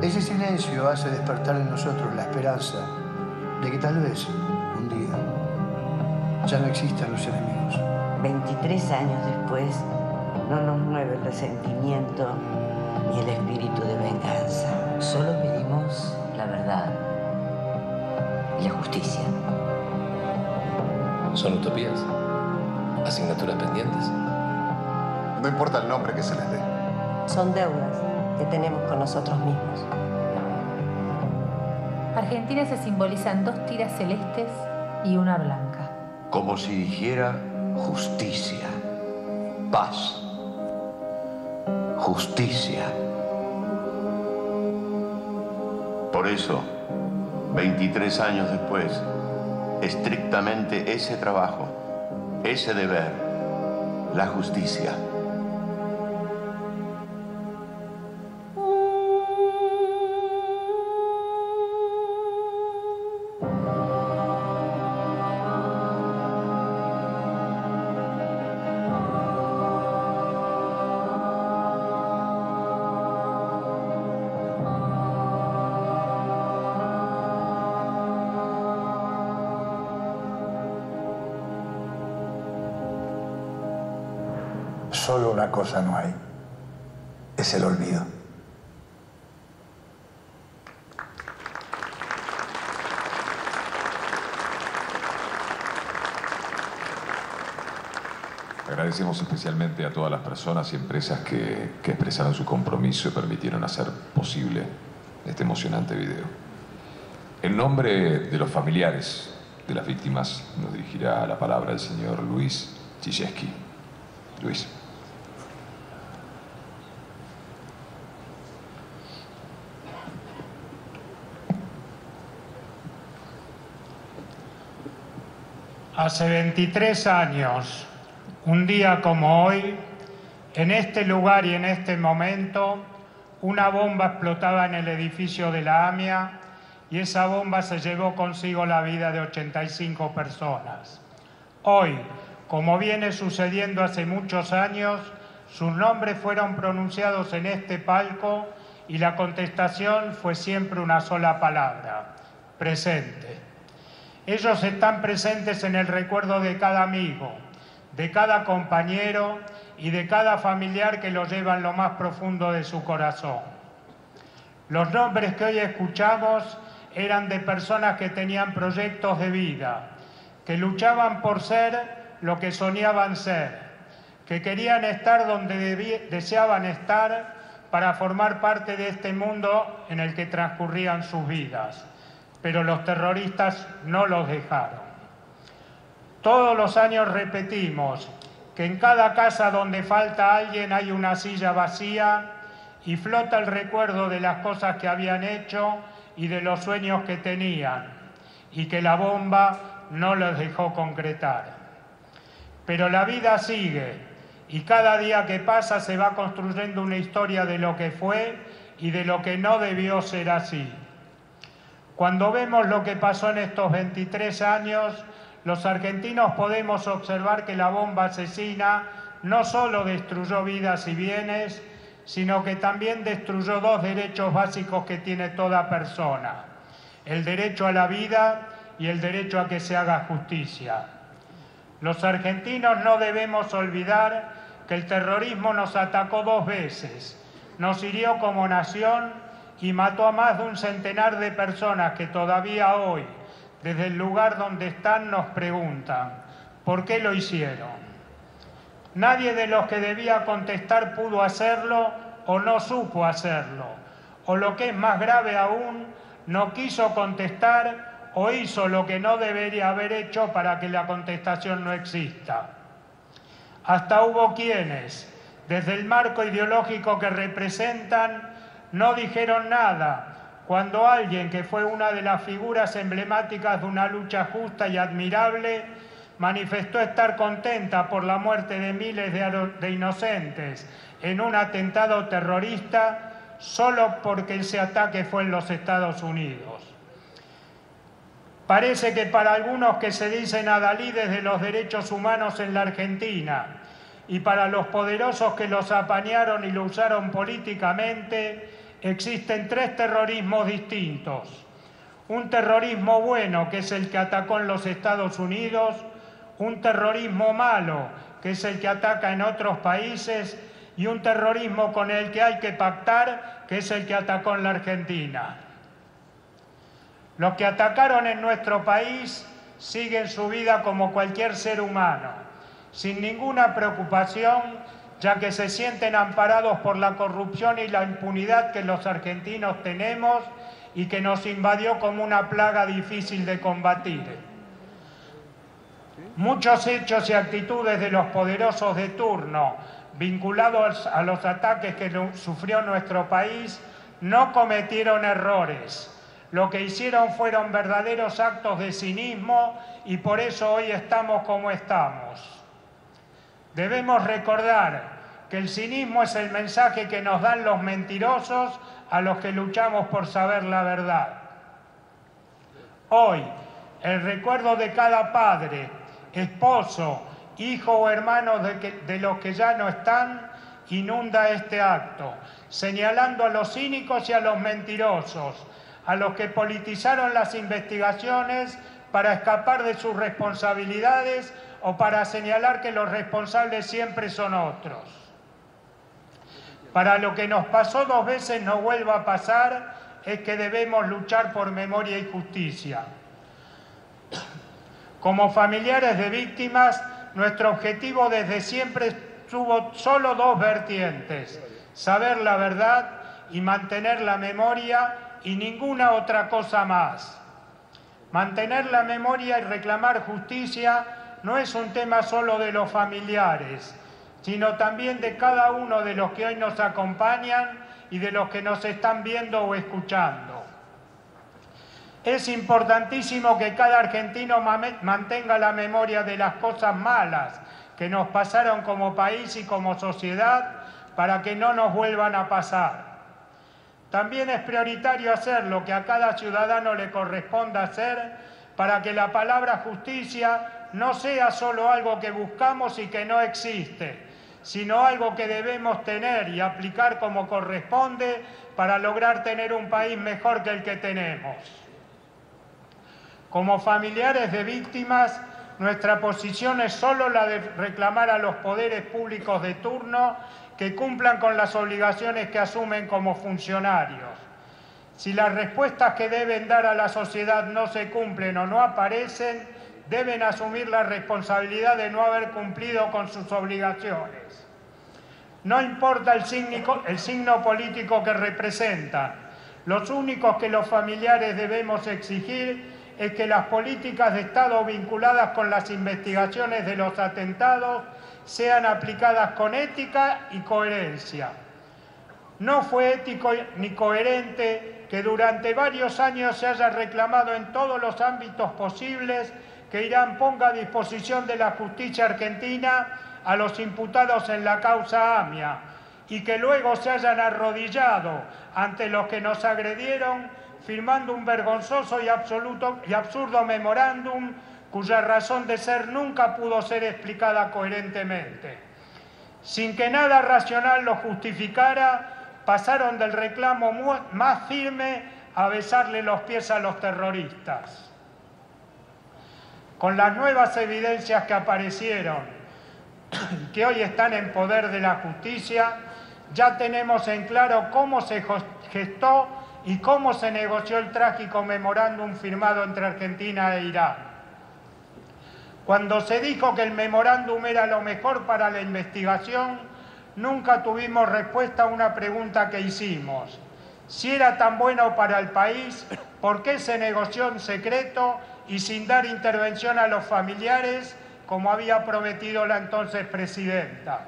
[SPEAKER 13] Ese silencio hace despertar en nosotros la esperanza de que tal vez, un día, ya no existan los enemigos.
[SPEAKER 10] 23 años después, no nos mueve el resentimiento ni el espíritu de venganza. Solo pedimos la verdad y la justicia.
[SPEAKER 23] ¿Son utopías? ¿Asignaturas pendientes?
[SPEAKER 28] No importa el nombre que se les dé.
[SPEAKER 10] Son deudas que tenemos con nosotros mismos.
[SPEAKER 22] Argentina se simbolizan 2 tiras celestes y una blanca.
[SPEAKER 8] Como si dijera justicia, paz, justicia. Por eso, 23 años después, estrictamente ese trabajo, ese deber, la justicia.
[SPEAKER 23] Solo una cosa no hay. Es el olvido.
[SPEAKER 2] Agradecemos especialmente a todas las personas y empresas que expresaron su compromiso y permitieron hacer posible este emocionante video. En nombre de los familiares de las víctimas nos dirigirá la palabra el señor Luis Chizieski. Luis.
[SPEAKER 3] Hace 23 años, un día como hoy, en este lugar y en este momento, una bomba explotaba en el edificio de la AMIA y esa bomba se llevó consigo la vida de 85 personas. Hoy, como viene sucediendo hace muchos años, sus nombres fueron pronunciados en este palco y la contestación fue siempre una sola palabra: presente. Ellos están presentes en el recuerdo de cada amigo, de cada compañero y de cada familiar que lo lleva en lo más profundo de su corazón. Los nombres que hoy escuchamos eran de personas que tenían proyectos de vida, que luchaban por ser lo que soñaban ser, que querían estar donde deseaban estar para formar parte de este mundo en el que transcurrían sus vidas. Pero los terroristas no los dejaron. Todos los años repetimos que en cada casa donde falta alguien hay una silla vacía y flota el recuerdo de las cosas que habían hecho y de los sueños que tenían, y que la bomba no los dejó concretar. Pero la vida sigue, y cada día que pasa se va construyendo una historia de lo que fue y de lo que no debió ser así. Cuando vemos lo que pasó en estos 23 años, los argentinos podemos observar que la bomba asesina no solo destruyó vidas y bienes, sino que también destruyó dos derechos básicos que tiene toda persona: el derecho a la vida y el derecho a que se haga justicia. Los argentinos no debemos olvidar que el terrorismo nos atacó dos veces, nos hirió como nación y mató a más de un centenar de personas que todavía hoy, desde el lugar donde están, nos preguntan ¿por qué lo hicieron? Nadie de los que debía contestar pudo hacerlo o no supo hacerlo, o lo que es más grave aún, no quiso contestar o hizo lo que no debería haber hecho para que la contestación no exista. Hasta hubo quienes, desde el marco ideológico que representan, no dijeron nada cuando alguien que fue una de las figuras emblemáticas de una lucha justa y admirable manifestó estar contenta por la muerte de miles de inocentes en un atentado terrorista solo porque ese ataque fue en los Estados Unidos. Parece que para algunos que se dicen adalides de los derechos humanos en la Argentina y para los poderosos que los apañaron y lo usaron políticamente, existen tres terrorismos distintos. Un terrorismo bueno, que es el que atacó en los Estados Unidos, un terrorismo malo, que es el que ataca en otros países, y un terrorismo con el que hay que pactar, que es el que atacó en la Argentina. Los que atacaron en nuestro país siguen su vida como cualquier ser humano, sin ninguna preocupación, ya que se sienten amparados por la corrupción y la impunidad que los argentinos tenemos y que nos invadió como una plaga difícil de combatir. Muchos hechos y actitudes de los poderosos de turno vinculados a los ataques que sufrió nuestro país no cometieron errores. Lo que hicieron fueron verdaderos actos de cinismo y por eso hoy estamos como estamos. Debemos recordar que el cinismo es el mensaje que nos dan los mentirosos a los que luchamos por saber la verdad. Hoy, el recuerdo de cada padre, esposo, hijo o hermano de los que ya no están, inunda este acto, señalando a los cínicos y a los mentirosos, a los que politizaron las investigaciones para escapar de sus responsabilidades o para señalar que los responsables siempre son otros. Para lo que nos pasó dos veces no vuelva a pasar, es que debemos luchar por memoria y justicia. Como familiares de víctimas, nuestro objetivo desde siempre tuvo solo dos vertientes: saber la verdad y mantener la memoria y ninguna otra cosa más. Mantener la memoria y reclamar justicia no es un tema solo de los familiares, sino también de cada uno de los que hoy nos acompañan y de los que nos están viendo o escuchando. Es importantísimo que cada argentino mantenga la memoria de las cosas malas que nos pasaron como país y como sociedad para que no nos vuelvan a pasar. También es prioritario hacer lo que a cada ciudadano le corresponda hacer para que la palabra justicia no sea solo algo que buscamos y que no existe, sino algo que debemos tener y aplicar como corresponde para lograr tener un país mejor que el que tenemos. Como familiares de víctimas, nuestra posición es solo la de reclamar a los poderes públicos de turno que cumplan con las obligaciones que asumen como funcionarios. Si las respuestas que deben dar a la sociedad no se cumplen o no aparecen, deben asumir la responsabilidad de no haber cumplido con sus obligaciones. No importa el signo político que representan, los únicos que los familiares debemos exigir es que las políticas de Estado vinculadas con las investigaciones de los atentados sean aplicadas con ética y coherencia. No fue ético ni coherente que durante varios años se haya reclamado en todos los ámbitos posibles que Irán ponga a disposición de la justicia argentina a los imputados en la causa AMIA y que luego se hayan arrodillado ante los que nos agredieron firmando un vergonzoso y absurdo memorándum cuya razón de ser nunca pudo ser explicada coherentemente. Sin que nada racional lo justificara, pasaron del reclamo más firme a besarle los pies a los terroristas. Con las nuevas evidencias que aparecieron y que hoy están en poder de la justicia, ya tenemos en claro cómo se gestó y cómo se negoció el trágico memorándum firmado entre Argentina e Irán. Cuando se dijo que el memorándum era lo mejor para la investigación, nunca tuvimos respuesta a una pregunta que hicimos. Si era tan bueno para el país, ¿por qué se negoció en secreto y sin dar intervención a los familiares, como había prometido la entonces presidenta?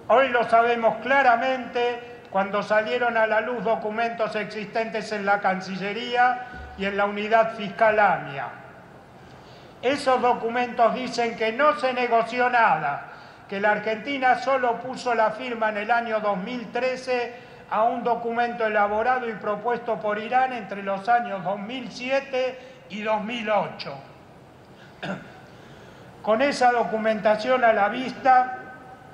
[SPEAKER 3] Hoy lo sabemos claramente cuando salieron a la luz documentos existentes en la Cancillería y en la Unidad Fiscal AMIA. Esos documentos dicen que no se negoció nada, que la Argentina solo puso la firma en el año 2013 a un documento elaborado y propuesto por Irán entre los años 2007 y 2008. Con esa documentación a la vista,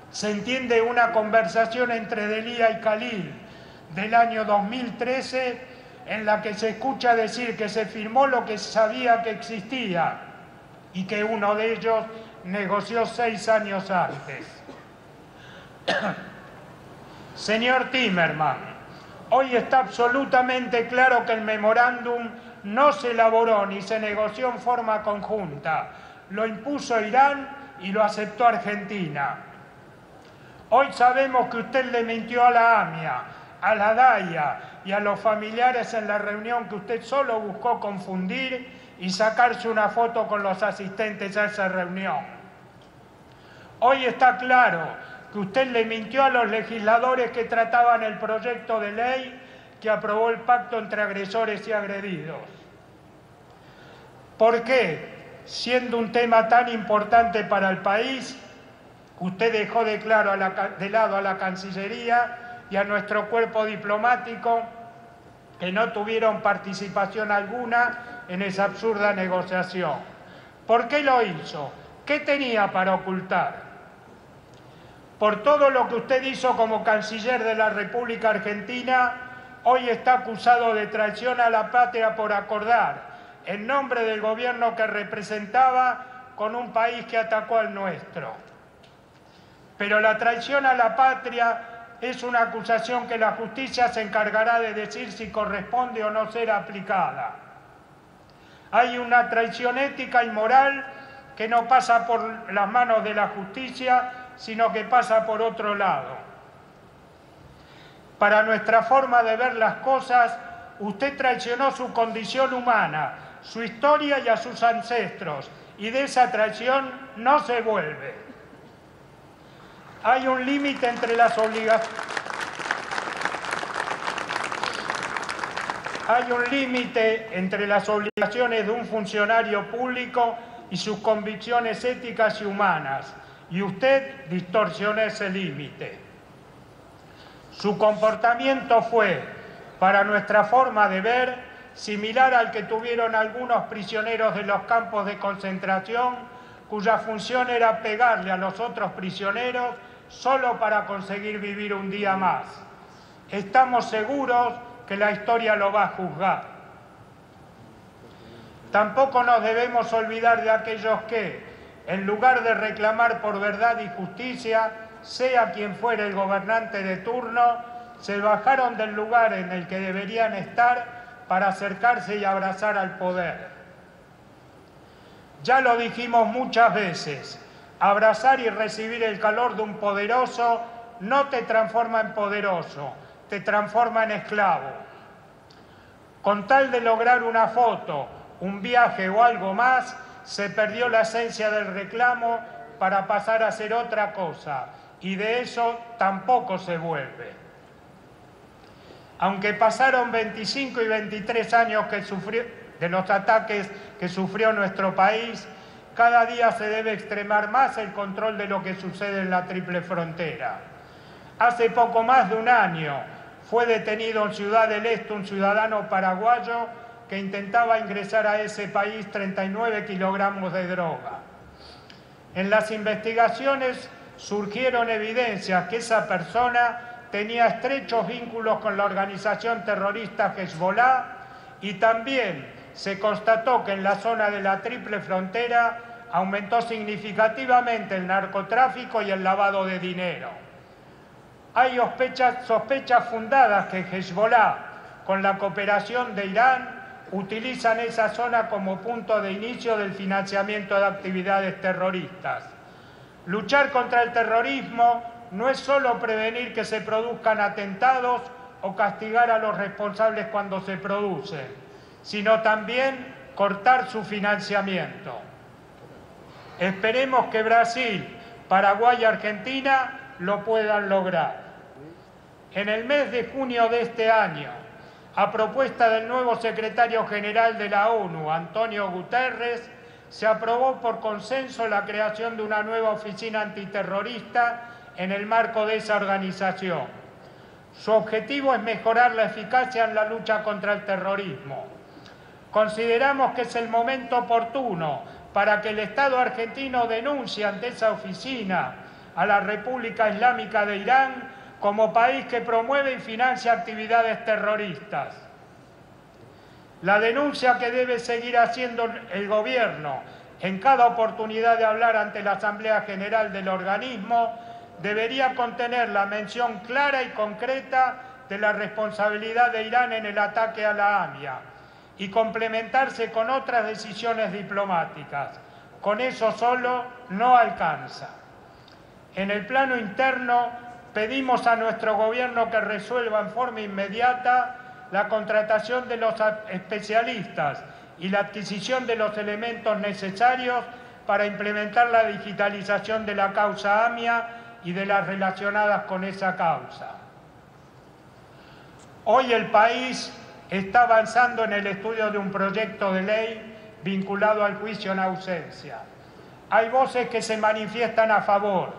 [SPEAKER 3] se entiende una conversación entre Delia y Khalil del año 2013 en la que se escucha decir que se firmó lo que sabía que existía y que uno de ellos negoció 6 años antes. Señor Timerman, hoy está absolutamente claro que el memorándum no se elaboró ni se negoció en forma conjunta. Lo impuso Irán y lo aceptó Argentina. Hoy sabemos que usted le mintió a la AMIA, a la DAIA y a los familiares en la reunión que usted solo buscó confundir y sacarse una foto con los asistentes a esa reunión. Hoy está claro que usted le mintió a los legisladores que trataban el proyecto de ley que aprobó el pacto entre agresores y agredidos. ¿Por qué, siendo un tema tan importante para el país, usted dejó de lado a la Cancillería y a nuestro cuerpo diplomático que no tuvieron participación alguna en esa absurda negociación? ¿Por qué lo hizo? ¿Qué tenía para ocultar? Por todo lo que usted hizo como canciller de la República Argentina, hoy está acusado de traición a la patria por acordar, en nombre del gobierno que representaba, con un país que atacó al nuestro. Pero la traición a la patria es una acusación que la justicia se encargará de decir si corresponde o no ser aplicada. Hay una traición ética y moral que no pasa por las manos de la justicia, sino que pasa por otro lado. para nuestra forma de ver las cosas, usted traicionó su condición humana, su historia y a sus ancestros, y de esa traición no se vuelve. Hay un límite entre las obligaciones. Hay un límite entre las obligaciones de un funcionario público y sus convicciones éticas y humanas, y usted distorsionó ese límite. Su comportamiento fue, para nuestra forma de ver, similar al que tuvieron algunos prisioneros de los campos de concentración, cuya función era pegarle a los otros prisioneros solo para conseguir vivir un día más. Estamos seguros que la historia lo va a juzgar. Tampoco nos debemos olvidar de aquellos que, en lugar de reclamar por verdad y justicia, sea quien fuere el gobernante de turno, se bajaron del lugar en el que deberían estar para acercarse y abrazar al poder. Ya lo dijimos muchas veces, abrazar y recibir el calor de un poderoso no te transforma en poderoso, te transforma en esclavo. Con tal de lograr una foto, un viaje o algo más, se perdió la esencia del reclamo para pasar a ser otra cosa, y de eso tampoco se vuelve. Aunque pasaron 25 y 23 años de los ataques que sufrió nuestro país, cada día se debe extremar más el control de lo que sucede en la triple frontera. Hace poco más de un año fue detenido en Ciudad del Este un ciudadano paraguayo que intentaba ingresar a ese país 39 kilogramos de droga. En las investigaciones surgieron evidencias que esa persona tenía estrechos vínculos con la organización terrorista Hezbollah y también se constató que en la zona de la triple frontera aumentó significativamente el narcotráfico y el lavado de dinero. Hay sospechas fundadas que Hezbollah, con la cooperación de Irán, utilizan esa zona como punto de inicio del financiamiento de actividades terroristas. Luchar contra el terrorismo no es solo prevenir que se produzcan atentados o castigar a los responsables cuando se producen, sino también cortar su financiamiento. Esperemos que Brasil, Paraguay y Argentina lo puedan lograr. En el mes de junio de este año, a propuesta del nuevo secretario general de la ONU, Antonio Guterres, se aprobó por consenso la creación de una nueva oficina antiterrorista en el marco de esa organización. Su objetivo es mejorar la eficacia en la lucha contra el terrorismo. Consideramos que es el momento oportuno para que el Estado argentino denuncie ante esa oficina a la República Islámica de Irán como país que promueve y financia actividades terroristas. La denuncia que debe seguir haciendo el gobierno en cada oportunidad de hablar ante la Asamblea General del organismo debería contener la mención clara y concreta de la responsabilidad de Irán en el ataque a la AMIA y complementarse con otras decisiones diplomáticas. Con eso solo no alcanza. En el plano interno, pedimos a nuestro gobierno que resuelva en forma inmediata la contratación de los especialistas y la adquisición de los elementos necesarios para implementar la digitalización de la causa AMIA y de las relacionadas con esa causa. Hoy el país está avanzando en el estudio de un proyecto de ley vinculado al juicio en ausencia. Hay voces que se manifiestan a favor,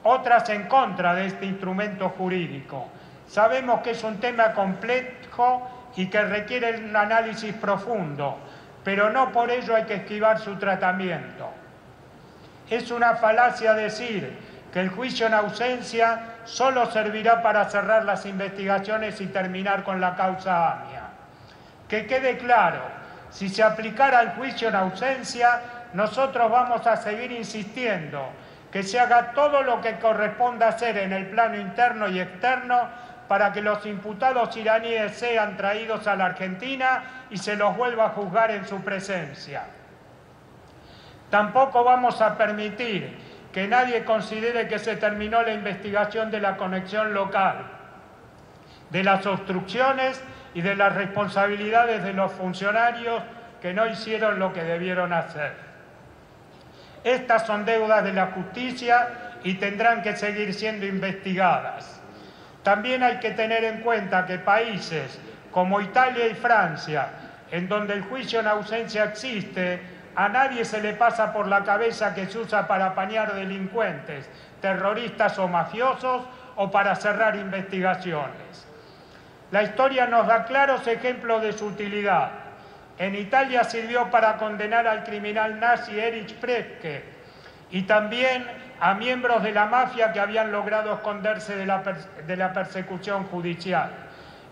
[SPEAKER 3] otras en contra de este instrumento jurídico. Sabemos que es un tema complejo y que requiere un análisis profundo, pero no por ello hay que esquivar su tratamiento. Es una falacia decir que el juicio en ausencia solo servirá para cerrar las investigaciones y terminar con la causa AMIA. Que quede claro, si se aplicara el juicio en ausencia, nosotros vamos a seguir insistiendo que se haga todo lo que corresponda hacer en el plano interno y externo para que los imputados iraníes sean traídos a la Argentina y se los vuelva a juzgar en su presencia. Tampoco vamos a permitir que nadie considere que se terminó la investigación de la conexión local de las obstrucciones y de las responsabilidades de los funcionarios que no hicieron lo que debieron hacer. Estas son deudas de la justicia y tendrán que seguir siendo investigadas. También hay que tener en cuenta que países como Italia y Francia, en donde el juicio en ausencia existe, a nadie se le pasa por la cabeza que se usa para apañar delincuentes, terroristas o mafiosos o para cerrar investigaciones. La historia nos da claros ejemplos de su utilidad. En Italia sirvió para condenar al criminal nazi Erich Priebke y también a miembros de la mafia que habían logrado esconderse de la persecución judicial.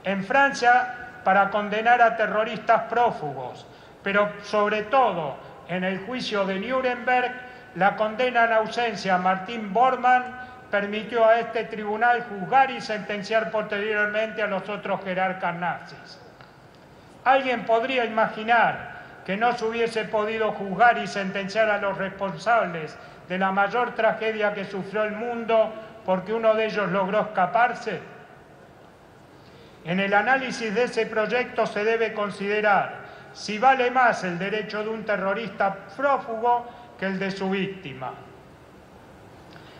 [SPEAKER 3] En Francia, para condenar a terroristas prófugos, pero sobre todo en el juicio de Nuremberg, la condena en ausencia a Martin Bormann permitió a este tribunal juzgar y sentenciar posteriormente a los otros jerarcas nazis. Alguien podría imaginar que no se hubiese podido juzgar y sentenciar a los responsables de la mayor tragedia que sufrió el mundo porque uno de ellos logró escaparse. En el análisis de ese proyecto se debe considerar si vale más el derecho de un terrorista prófugo que el de su víctima.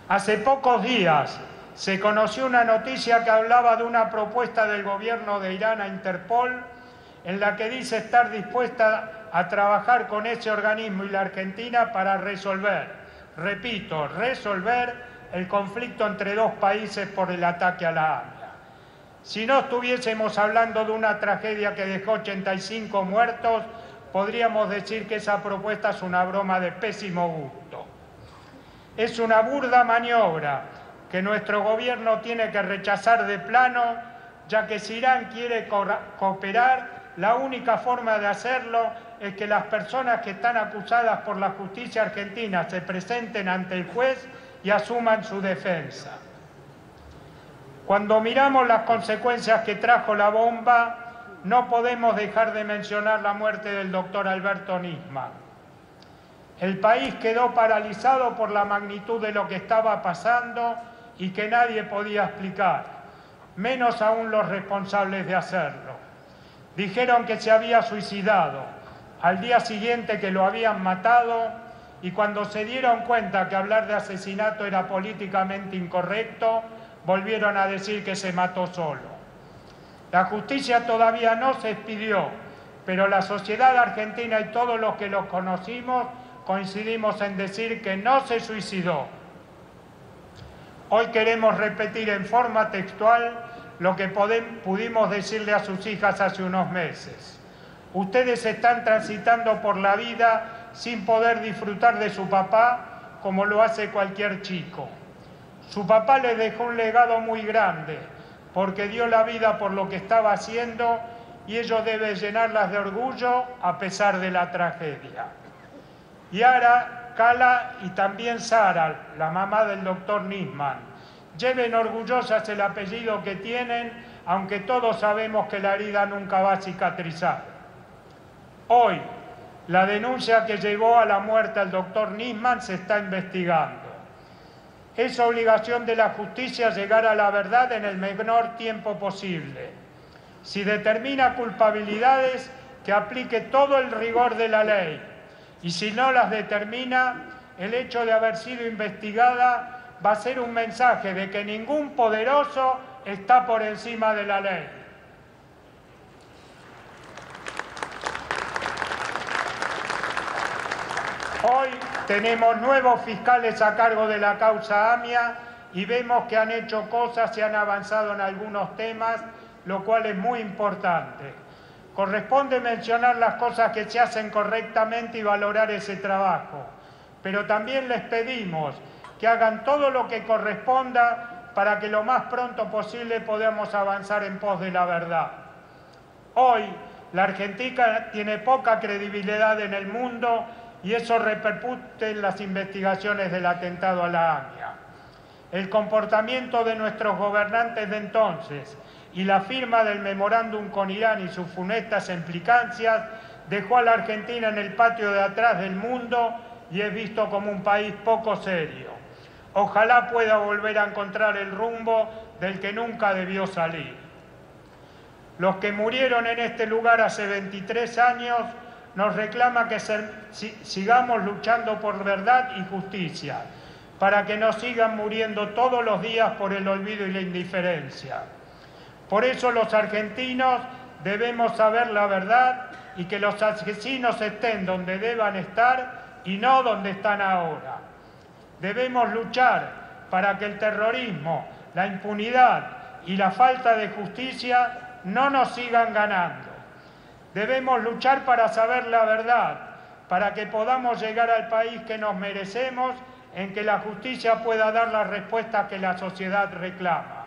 [SPEAKER 3] Hace pocos días se conoció una noticia que hablaba de una propuesta del gobierno de Irán a Interpol en la que dice estar dispuesta a trabajar con ese organismo y la Argentina para resolver, repito, resolver el conflicto entre dos países por el ataque a la AMIA. Si no estuviésemos hablando de una tragedia que dejó 85 muertos, podríamos decir que esa propuesta es una broma de pésimo gusto. Es una burda maniobra que nuestro gobierno tiene que rechazar de plano, ya que si Irán quiere cooperar, la única forma de hacerlo es que las personas que están acusadas por la justicia argentina se presenten ante el juez y asuman su defensa. Cuando miramos las consecuencias que trajo la bomba, no podemos dejar de mencionar la muerte del doctor Alberto Nisman. El país quedó paralizado por la magnitud de lo que estaba pasando y que nadie podía explicar, menos aún los responsables de hacerlo. Dijeron que se había suicidado, al día siguiente que lo habían matado, y cuando se dieron cuenta que hablar de asesinato era políticamente incorrecto, volvieron a decir que se mató solo. La justicia todavía no se expidió, pero la sociedad argentina y todos los que lo conocimos coincidimos en decir que no se suicidó. Hoy queremos repetir en forma textual lo que pudimos decirle a sus hijas hace unos meses. Ustedes están transitando por la vida sin poder disfrutar de su papá como lo hace cualquier chico. Su papá les dejó un legado muy grande porque dio la vida por lo que estaba haciendo y ello debe llenarlas de orgullo a pesar de la tragedia. Yara, Cala y también Sara, la mamá del doctor Nisman, lleven orgullosas el apellido que tienen, aunque todos sabemos que la herida nunca va a cicatrizar. Hoy, la denuncia que llevó a la muerte al doctor Nisman se está investigando. Es obligación de la justicia llegar a la verdad en el menor tiempo posible. Si determina culpabilidades, que aplique todo el rigor de la ley. Y si no las determina, el hecho de haber sido investigada va a ser un mensaje de que ningún poderoso está por encima de la ley. Hoy tenemos nuevos fiscales a cargo de la causa AMIA y vemos que han hecho cosas y han avanzado en algunos temas, lo cual es muy importante. Corresponde mencionar las cosas que se hacen correctamente y valorar ese trabajo, pero también les pedimos que hagan todo lo que corresponda para que lo más pronto posible podamos avanzar en pos de la verdad. Hoy, la Argentina tiene poca credibilidad en el mundo y eso repercute en las investigaciones del atentado a la AMIA. El comportamiento de nuestros gobernantes de entonces y la firma del memorándum con Irán y sus funestas implicancias dejó a la Argentina en el patio de atrás del mundo y es visto como un país poco serio. Ojalá pueda volver a encontrar el rumbo del que nunca debió salir. Los que murieron en este lugar hace 23 años nos reclama que sigamos luchando por verdad y justicia, para que no sigan muriendo todos los días por el olvido y la indiferencia. Por eso los argentinos debemos saber la verdad y que los asesinos estén donde deban estar y no donde están ahora. Debemos luchar para que el terrorismo, la impunidad y la falta de justicia no nos sigan ganando. Debemos luchar para saber la verdad, para que podamos llegar al país que nos merecemos, en que la justicia pueda dar las respuestas que la sociedad reclama.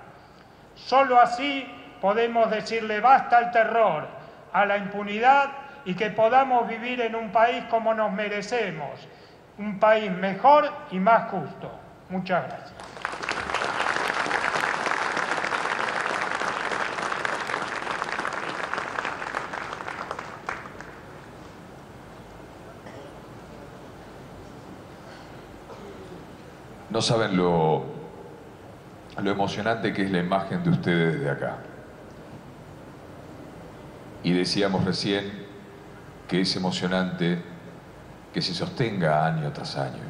[SPEAKER 3] Solo así podemos decirle basta al terror, a la impunidad y que podamos vivir en un país como nos merecemos, un país mejor y más justo. Muchas gracias.
[SPEAKER 2] No saben lo emocionante que es la imagen de ustedes desde acá. Y decíamos recién que es emocionante que se sostenga año tras año,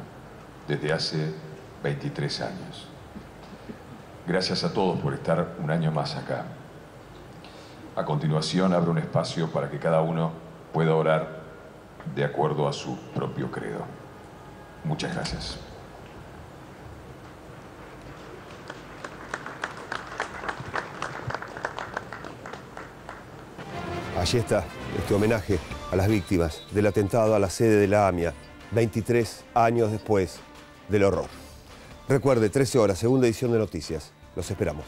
[SPEAKER 2] desde hace 23 años. Gracias a todos por estar un año más acá. A continuación abro un espacio para que cada uno pueda orar de acuerdo a su propio credo. Muchas gracias.
[SPEAKER 5] Allí está este homenaje a las víctimas del atentado a la sede de la AMIA, 23 años después del horror. Recuerde, 13 horas, segunda edición de Noticias. Los esperamos.